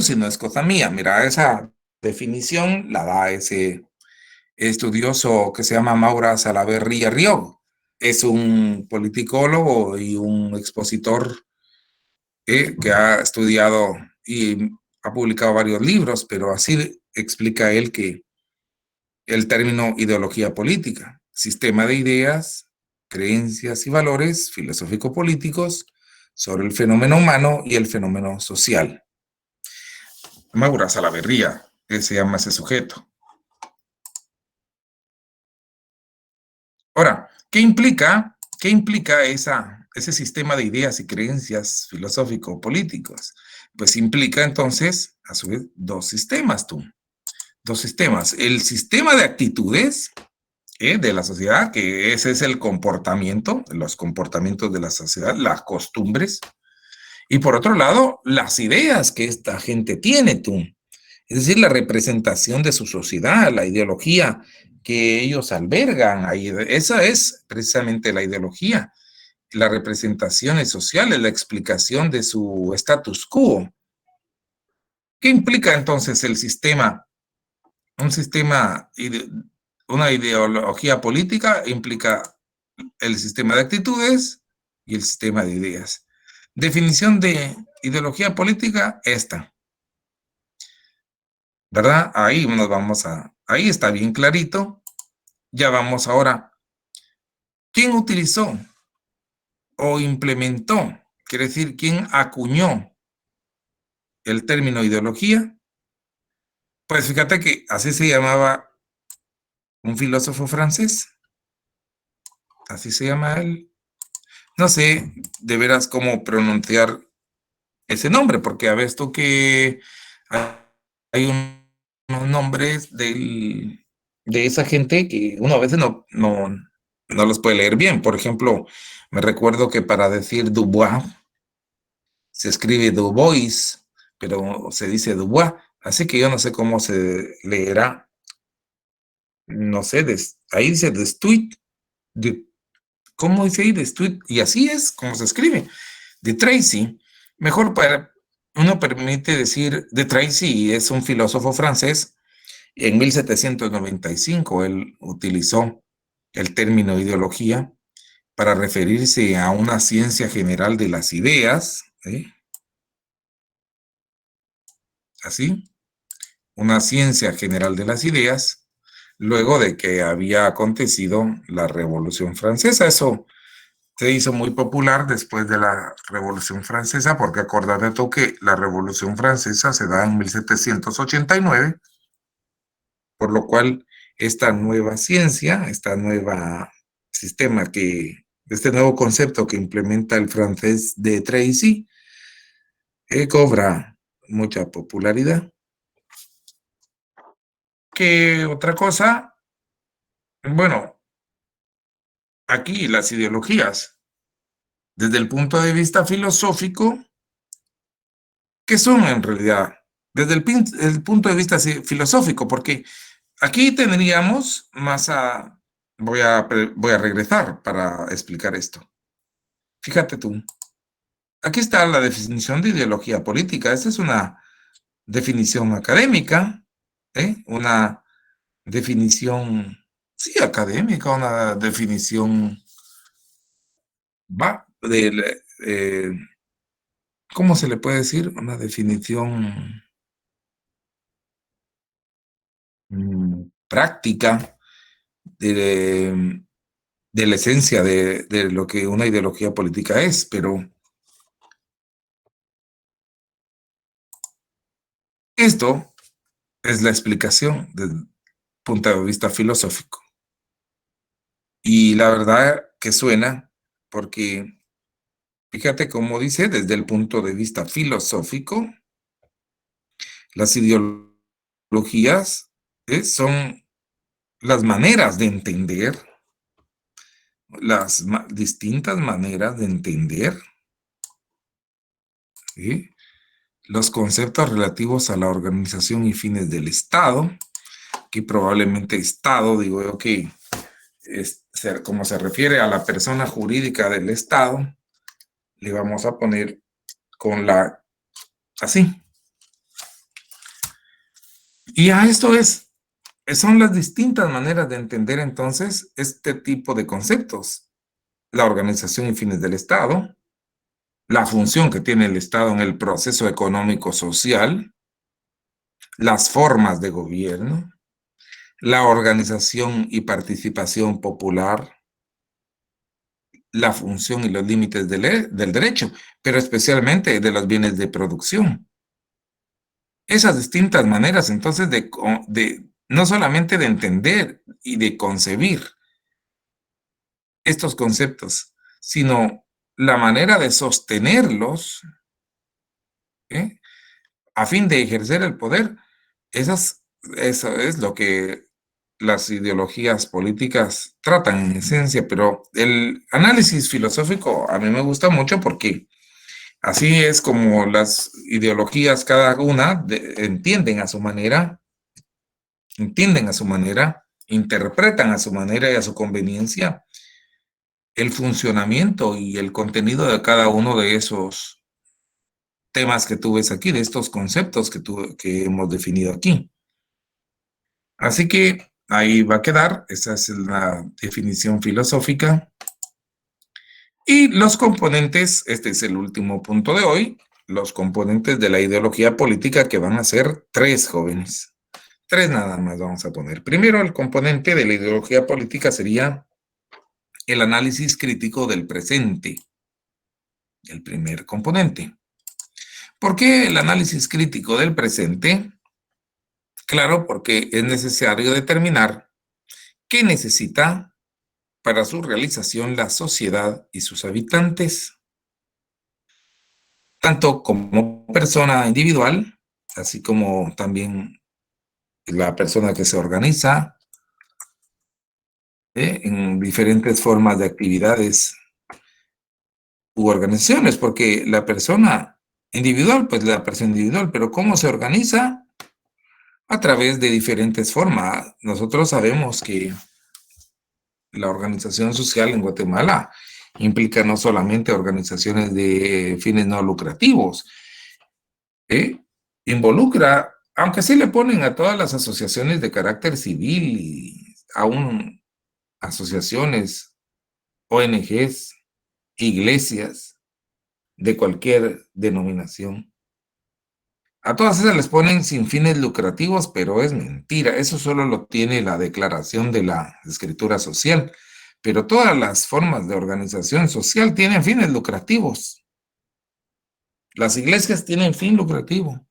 sí no es cosa mía. Mira, esa definición la da ese estudioso que se llama Maura Salaverría Riog. Es un politicólogo y un expositor que ha estudiado y ha publicado varios libros, pero así explica él que el término ideología política, sistema de ideas, creencias y valores filosófico-políticos sobre el fenómeno humano y el fenómeno social. Maura Salaverría, se llama ese sujeto. Ahora, ¿qué implica ese sistema de ideas y creencias filosófico-políticos? Pues implica entonces, a su vez, dos sistemas. El sistema de actitudes de la sociedad, que ese es el comportamiento, los comportamientos de la sociedad, las costumbres, y por otro lado, las ideas que esta gente tiene, es decir, la representación de su sociedad, la ideología que ellos albergan. Esa es precisamente la ideología, las representaciones sociales, la explicación de su status quo. ¿Qué implica entonces el sistema? Una ideología política implica el sistema de actitudes y el sistema de ideas. Definición de ideología política, esta. ¿Verdad? Ahí ahí está bien clarito. Ya vamos ahora. ¿Quién utilizó o implementó? Quiere decir, ¿quién acuñó el término ideología? Pues fíjate que así se llamaba un filósofo francés. así se llama él. No sé de veras cómo pronunciar ese nombre, porque a veces tú que hay unos nombres de esa gente que uno a veces no los puede leer bien. Por ejemplo, me recuerdo que para decir Dubois se escribe Dubois, pero se dice Dubois, así que yo no sé cómo se leerá. No sé, ahí dice Destuit, ¿cómo dice ahí Destuit? Y así es como se escribe. De Tracy, mejor para uno permite decir de Tracy es un filósofo francés. En 1795 él utilizó el término ideología para referirse a una ciencia general de las ideas, ¿eh? Así, una ciencia general de las ideas, luego de que había acontecido la Revolución Francesa. Eso se hizo muy popular después de la Revolución Francesa, porque acordate tú que la Revolución Francesa se da en 1789, por lo cual esta nueva ciencia, este nuevo concepto que implementa el francés de Tracy, cobra mucha popularidad. ¿Qué otra cosa? Bueno, aquí las ideologías, desde el punto de vista filosófico, ¿qué son en realidad? Desde el punto de vista filosófico, porque aquí tendríamos voy a regresar para explicar esto. Fíjate tú, aquí está la definición de ideología política. Esta es una definición académica, una definición, sí, académica, una definición, ¿cómo se le puede decir? Una definición práctica de la esencia de lo que una ideología política es, pero esto es la explicación desde el punto de vista filosófico. Y la verdad que suena, porque fíjate cómo dice, desde el punto de vista filosófico, las ideologías son las maneras de entender, las distintas maneras de entender, ¿sí?, los conceptos relativos a la organización y fines del Estado, que probablemente Estado, digo yo que como se refiere a la persona jurídica del Estado, le vamos a poner con así. Y a esto son las distintas maneras de entender entonces este tipo de conceptos. La organización y fines del Estado, la función que tiene el Estado en el proceso económico-social, las formas de gobierno, la organización y participación popular, la función y los límites del derecho, pero especialmente de los bienes de producción. Esas distintas maneras entonces no solamente de entender y de concebir estos conceptos, sino la manera de sostenerlos, a fin de ejercer el poder. Eso es lo que las ideologías políticas tratan en esencia, pero el análisis filosófico a mí me gusta mucho porque así es como las ideologías, cada una entienden a su manera, interpretan a su manera y a su conveniencia el funcionamiento y el contenido de cada uno de esos temas que tú ves aquí, de estos conceptos que hemos definido aquí. Así que ahí va a quedar, esa es la definición filosófica. Y los componentes, este es el último punto de hoy, los componentes de la ideología política, que van a ser 3, jóvenes. 3 nada más vamos a poner. Primero, el componente de la ideología política sería el análisis crítico del presente. El primer componente. ¿Por qué el análisis crítico del presente? Claro, porque es necesario determinar qué necesita para su realización la sociedad y sus habitantes, tanto como persona individual, así como también la persona que se organiza en diferentes formas de actividades u organizaciones, porque la persona individual, pues la persona individual, pero ¿cómo se organiza? A través de diferentes formas. Nosotros sabemos que la organización social en Guatemala implica no solamente organizaciones de fines no lucrativos, ¿eh? Involucra, aunque sí le ponen a todas las asociaciones de carácter civil y aún asociaciones, ONGs, iglesias de cualquier denominación. A todas esas les ponen sin fines lucrativos, pero es mentira. Eso solo lo tiene la declaración de la escritura social. Pero todas las formas de organización social tienen fines lucrativos. Las iglesias tienen fin lucrativo.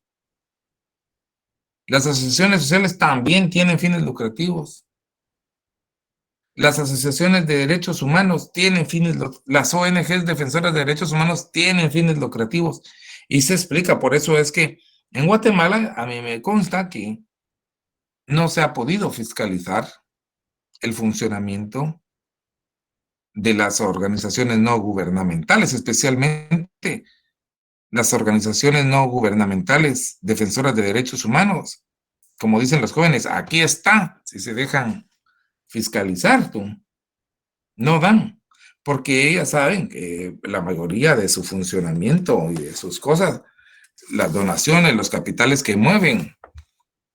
Las asociaciones sociales también tienen fines lucrativos. Las asociaciones de derechos humanos tienen fines, las ONGs defensoras de derechos humanos tienen fines lucrativos. Y se explica, por eso es que en Guatemala a mí me consta que no se ha podido fiscalizar el funcionamiento de las organizaciones no gubernamentales, especialmente las organizaciones no gubernamentales defensoras de derechos humanos. Como dicen los jóvenes, aquí está, si se dejan fiscalizar, tú. No dan, porque ellas saben que la mayoría de su funcionamiento y de sus cosas, las donaciones, los capitales que mueven,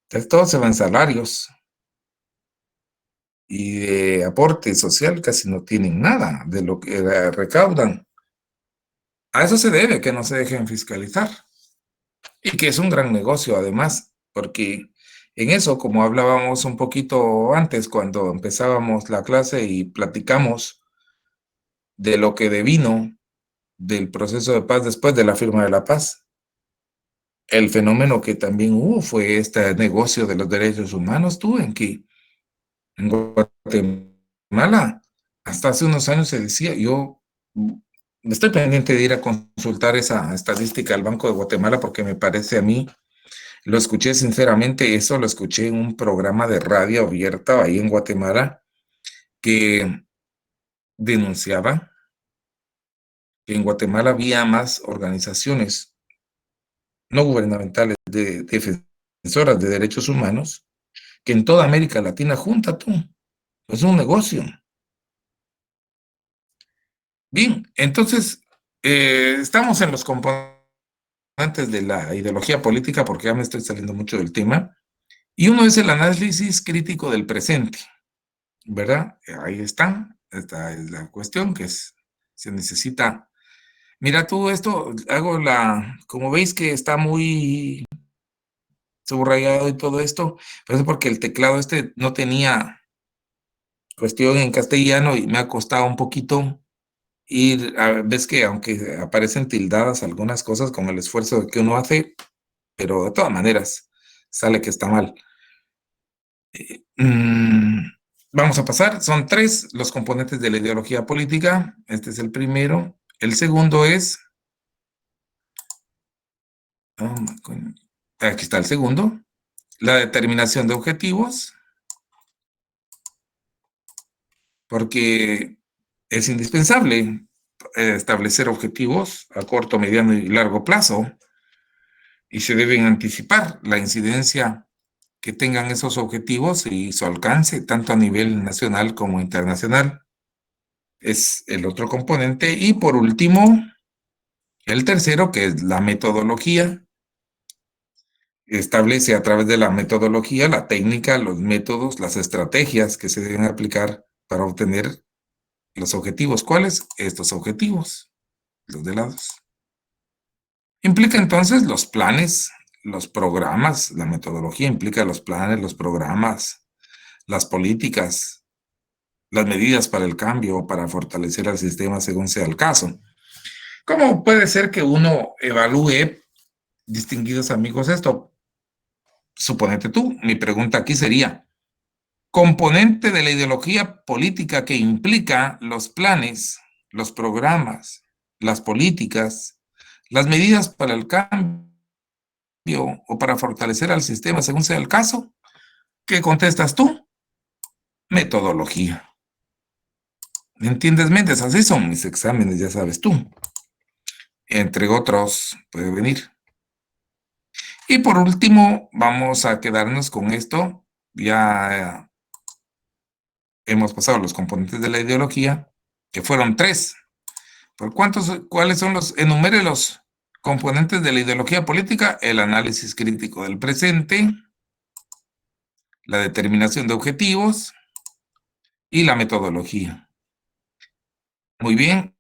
entonces todo se va en salarios. Y de aporte social casi no tienen nada de lo que recaudan. A eso se debe que no se dejen fiscalizar. Y que es un gran negocio además, porque en eso, como hablábamos un poquito antes cuando empezábamos la clase y platicamos de lo que devino del proceso de paz después de la firma de la paz, el fenómeno que también hubo fue este negocio de los derechos humanos, tú, en que en Guatemala, hasta hace unos años se decía, yo estoy pendiente de ir a consultar esa estadística al Banco de Guatemala porque me parece a mí, lo escuché sinceramente, eso lo escuché en un programa de radio abierta ahí en Guatemala que denunciaba que en Guatemala había más organizaciones no gubernamentales de defensoras de derechos humanos que en toda América Latina junta, tú. Es un negocio. Bien, entonces, estamos en los componentes de la ideología política, porque ya me estoy saliendo mucho del tema, y uno es el análisis crítico del presente, ¿verdad? Ahí está, esta es la cuestión que se necesita. Mira tú esto, como veis que está muy subrayado y todo esto, pues es porque el teclado este no tenía cuestión en castellano y me ha costado un poquito ves que aunque aparecen tildadas algunas cosas con el esfuerzo que uno hace, pero de todas maneras sale que está mal. Vamos a pasar, son 3 los componentes de la ideología política, este es el primero. El segundo es, aquí está el segundo, la determinación de objetivos, porque es indispensable establecer objetivos a corto, mediano y largo plazo y se deben anticipar la incidencia que tengan esos objetivos y su alcance, tanto a nivel nacional como internacional. Es el otro componente. Y por último, el tercero, que es la metodología. Establece a través de la metodología la técnica, los métodos, las estrategias que se deben aplicar para obtener los objetivos. ¿Cuáles? Estos objetivos, los de lados. Implica entonces los planes, los programas, la metodología implica los planes, los programas, las políticas, las medidas para el cambio o para fortalecer al sistema según sea el caso. ¿Cómo puede ser que uno evalúe, distinguidos amigos, esto? Suponete tú, mi pregunta aquí sería, componente de la ideología política que implica los planes, los programas, las políticas, las medidas para el cambio o para fortalecer al sistema según sea el caso. ¿Qué contestas tú? Metodología. ¿Me entiendes, Méndez? Así son mis exámenes, ya sabes tú. Entre otros, puede venir. Y por último, vamos a quedarnos con esto. Ya hemos pasado los componentes de la ideología, que fueron 3. ¿Por cuáles son los? Enumere los componentes de la ideología política: el análisis crítico del presente, la determinación de objetivos y la metodología. Muy bien,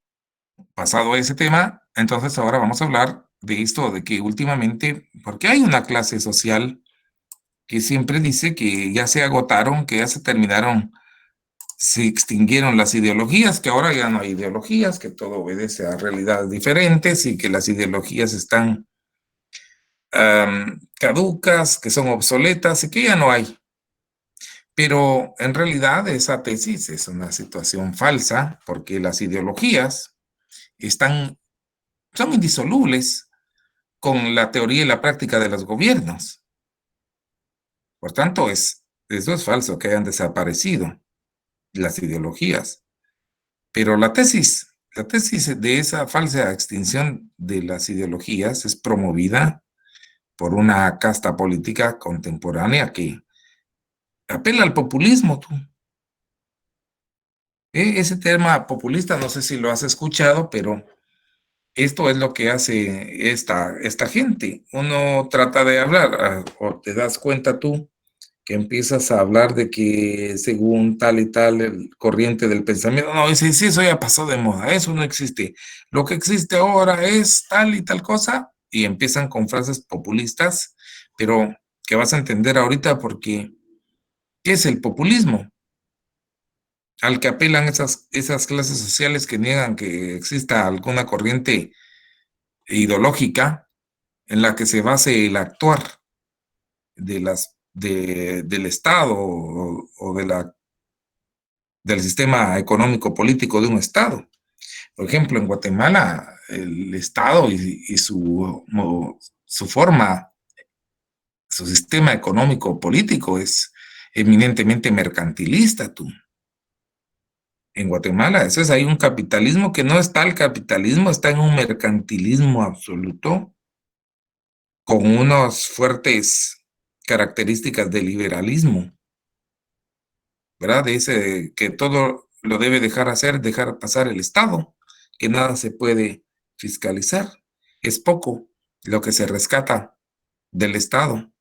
pasado ese tema, entonces ahora vamos a hablar de esto, de que últimamente, porque hay una clase social que siempre dice que ya se agotaron, que ya se terminaron, se extinguieron las ideologías, que ahora ya no hay ideologías, que todo obedece a realidades diferentes y que las ideologías están caducas, que son obsoletas y que ya no hay. Pero en realidad esa tesis es una situación falsa porque las ideologías son indisolubles con la teoría y la práctica de los gobiernos. Por tanto, eso es falso, que hayan desaparecido las ideologías. Pero la tesis de esa falsa extinción de las ideologías es promovida por una casta política contemporánea que apela al populismo. Ese tema populista, no sé si lo has escuchado, pero esto es lo que hace esta gente. Uno trata de hablar, o te das cuenta tú, que empiezas a hablar de que según tal y tal el corriente del pensamiento, no, dice, sí, eso ya pasó de moda, eso no existe. Lo que existe ahora es tal y tal cosa, y empiezan con frases populistas, pero que vas a entender ahorita porque, ¿qué es el populismo? Al que apelan esas clases sociales que niegan que exista alguna corriente ideológica en la que se base el actuar del Estado o del sistema económico político de un Estado. Por ejemplo, en Guatemala, el Estado y su forma, su sistema económico político es eminentemente mercantilista, tú. En Guatemala, eso es, hay un capitalismo que no está el capitalismo, está en un mercantilismo absoluto, con unas fuertes características de liberalismo, ¿verdad? Dice que todo lo debe dejar pasar el Estado, que nada se puede fiscalizar. Es poco lo que se rescata del Estado,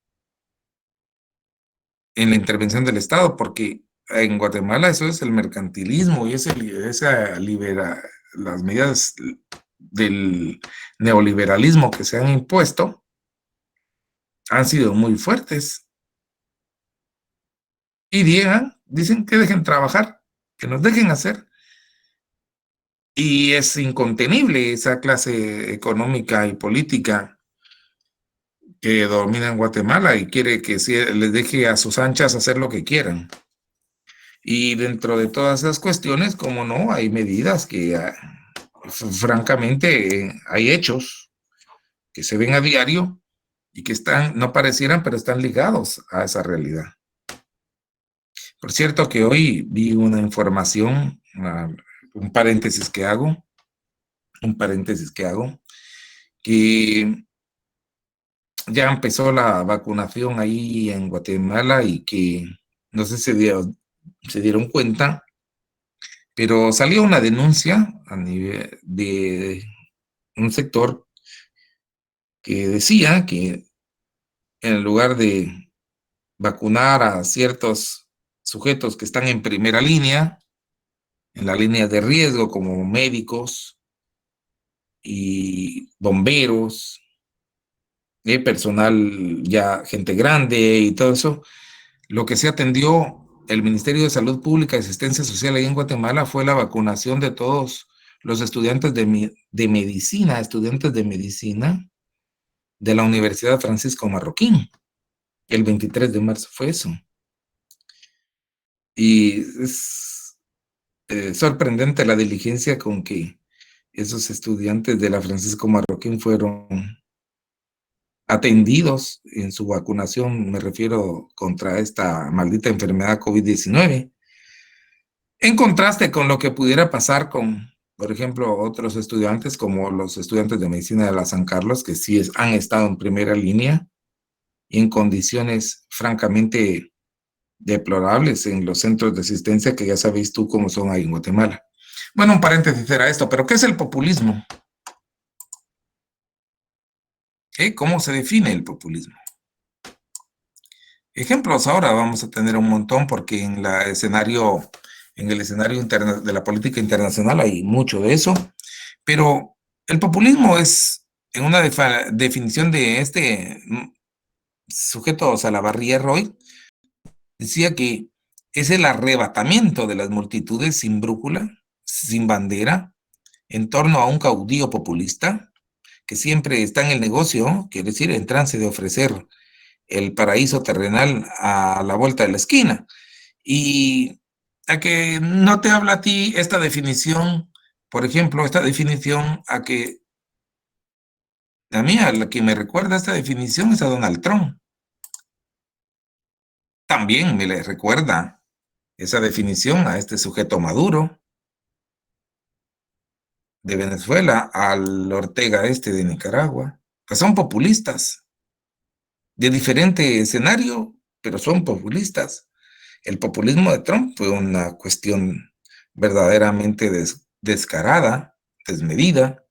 en la intervención del Estado, porque en Guatemala eso es el mercantilismo y las medidas del neoliberalismo que se han impuesto han sido muy fuertes. Y dicen que dejen trabajar, que nos dejen hacer. Y es incontenible esa clase económica y política que domina en Guatemala y quiere que les deje a sus anchas hacer lo que quieran. Y dentro de todas esas cuestiones, como no, hay medidas que, francamente, hay hechos que se ven a diario y que no parecieran, pero están ligados a esa realidad. Por cierto que hoy vi una información, un paréntesis que hago, que ya empezó la vacunación ahí en Guatemala y que no sé si se dieron cuenta, pero salió una denuncia a nivel de un sector que decía que en lugar de vacunar a ciertos sujetos que están en primera línea, en la línea de riesgo, como médicos y bomberos, personal ya, gente grande y todo eso, lo que se atendió el Ministerio de Salud Pública y Asistencia Social ahí en Guatemala fue la vacunación de todos los estudiantes de medicina, de la Universidad Francisco Marroquín. El 23 de marzo fue eso. Y es sorprendente la diligencia con que esos estudiantes de la Francisco Marroquín fueron atendidos en su vacunación, me refiero contra esta maldita enfermedad COVID-19, en contraste con lo que pudiera pasar con, por ejemplo, otros estudiantes como los estudiantes de medicina de la San Carlos, que sí han estado en primera línea y en condiciones francamente deplorables en los centros de asistencia que ya sabéis tú cómo son ahí en Guatemala. Bueno, un paréntesis era esto, pero ¿qué es el populismo? ¿Cómo se define el populismo? Ejemplos ahora vamos a tener un montón porque en el escenario de la política internacional hay mucho de eso, pero el populismo es, en una definición de este sujeto Salavarría Roy, decía que es el arrebatamiento de las multitudes sin brújula, sin bandera, en torno a un caudillo populista que siempre está en el negocio, quiere decir, en trance de ofrecer el paraíso terrenal a la vuelta de la esquina. Y a que no te habla a ti esta definición, por ejemplo, esta definición a mí, a la que me recuerda esta definición es a Donald Trump. También me le recuerda esa definición a este sujeto Maduro de Venezuela, al Ortega de Nicaragua, que son populistas, de diferente escenario, pero son populistas. El populismo de Trump fue una cuestión verdaderamente descarada, desmedida,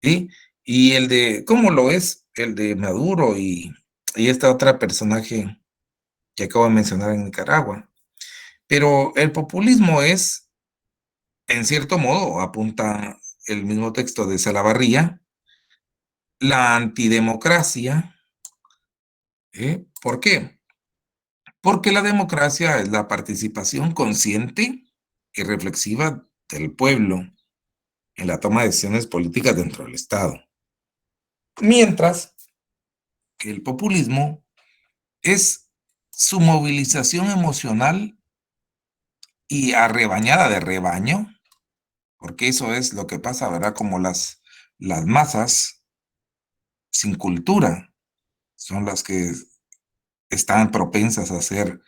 ¿sí? Y el de, ¿cómo lo es? El de Maduro y esta otra personaje que acabo de mencionar en Nicaragua. Pero el populismo es, en cierto modo, apunta el mismo texto de Salavarría, la antidemocracia. ¿Por qué? Porque la democracia es la participación consciente y reflexiva del pueblo en la toma de decisiones políticas dentro del Estado. Mientras que el populismo es su movilización emocional y arrebañada de rebaño, porque eso es lo que pasa, ¿verdad? Como las masas sin cultura son las que están propensas a ser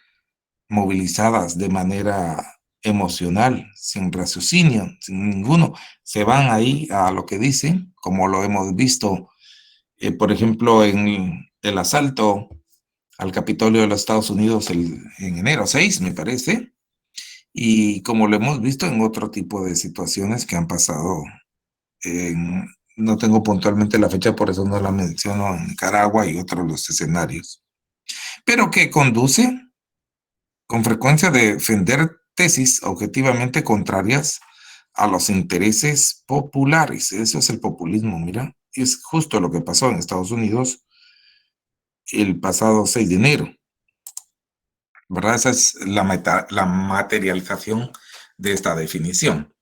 movilizadas de manera emocional, sin raciocinio, sin ninguno. Se van ahí a lo que dicen, como lo hemos visto, por ejemplo, en el asalto al Capitolio de los Estados Unidos en enero 6, me parece, y como lo hemos visto en otro tipo de situaciones que han pasado no tengo puntualmente la fecha, por eso no la menciono, en Nicaragua y otros los escenarios, pero que conduce con frecuencia a defender tesis objetivamente contrarias a los intereses populares. Eso es el populismo, mira, es justo lo que pasó en Estados Unidos el pasado 6 de enero, ¿verdad? Esa es la materialización de esta definición.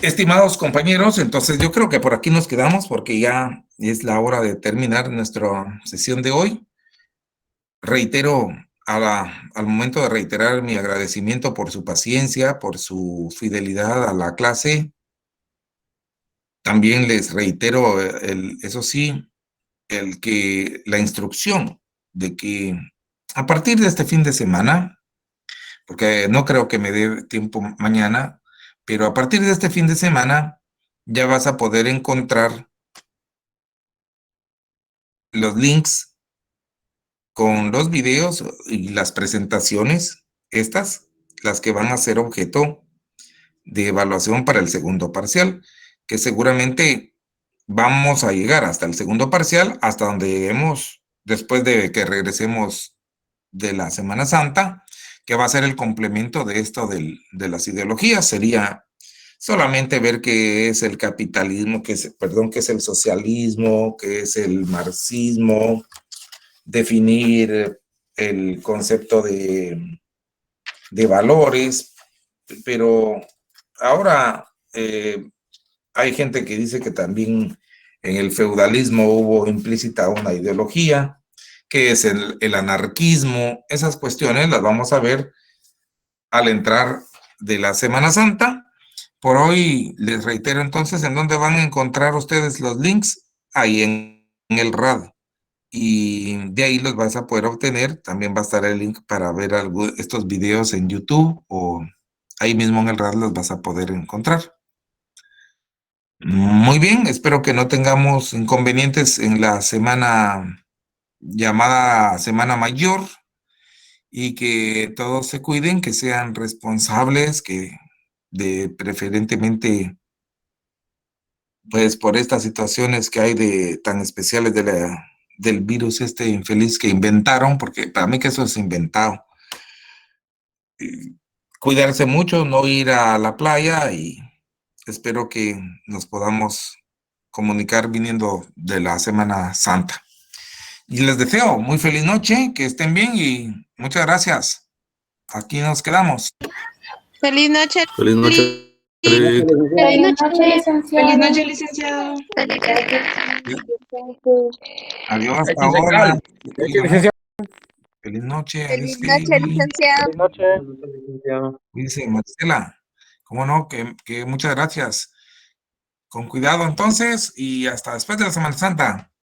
Estimados compañeros, entonces yo creo que por aquí nos quedamos porque ya es la hora de terminar nuestra sesión de hoy. Reitero, al momento de reiterar mi agradecimiento por su paciencia, por su fidelidad a la clase, también les reitero, eso sí, la instrucción de que a partir de este fin de semana, porque no creo que me dé tiempo mañana, pero a partir de este fin de semana ya vas a poder encontrar los links con los videos y las presentaciones, las que van a ser objeto de evaluación para el segundo parcial, que seguramente vamos a llegar hasta el segundo parcial, hasta donde lleguemos después de que regresemos de la Semana Santa, que va a ser el complemento de esto de las ideologías. Sería solamente ver qué es el capitalismo, qué es el socialismo, qué es el marxismo, definir el concepto de valores, pero ahora hay gente que dice que también en el feudalismo hubo implícita una ideología, qué es el anarquismo, esas cuestiones las vamos a ver al entrar de la Semana Santa. Por hoy les reitero entonces en dónde van a encontrar ustedes los links, ahí en el RAD. Y de ahí los vas a poder obtener. También va a estar el link para ver estos videos en YouTube o ahí mismo en el RAD los vas a poder encontrar. Muy bien, espero que no tengamos inconvenientes en la semana llamada Semana Mayor y que todos se cuiden, que sean responsables, que preferentemente pues por estas situaciones que hay tan especiales del virus este infeliz que inventaron, porque para mí que eso es inventado. Cuidarse mucho, no ir a la playa y espero que nos podamos comunicar viniendo de la Semana Santa. Y les deseo muy feliz noche, que estén bien y muchas gracias. Aquí nos quedamos. Feliz noche. Feliz noche. Feliz Feliz noche, licenciado. Adiós hasta X ahora. Central. Licenciado. Feliz noche. Feliz Adiós, noche, licenciado. Feliz noche. dice Marcela. ¿Cómo no? Que muchas gracias. Con cuidado entonces y hasta después de la Semana Santa.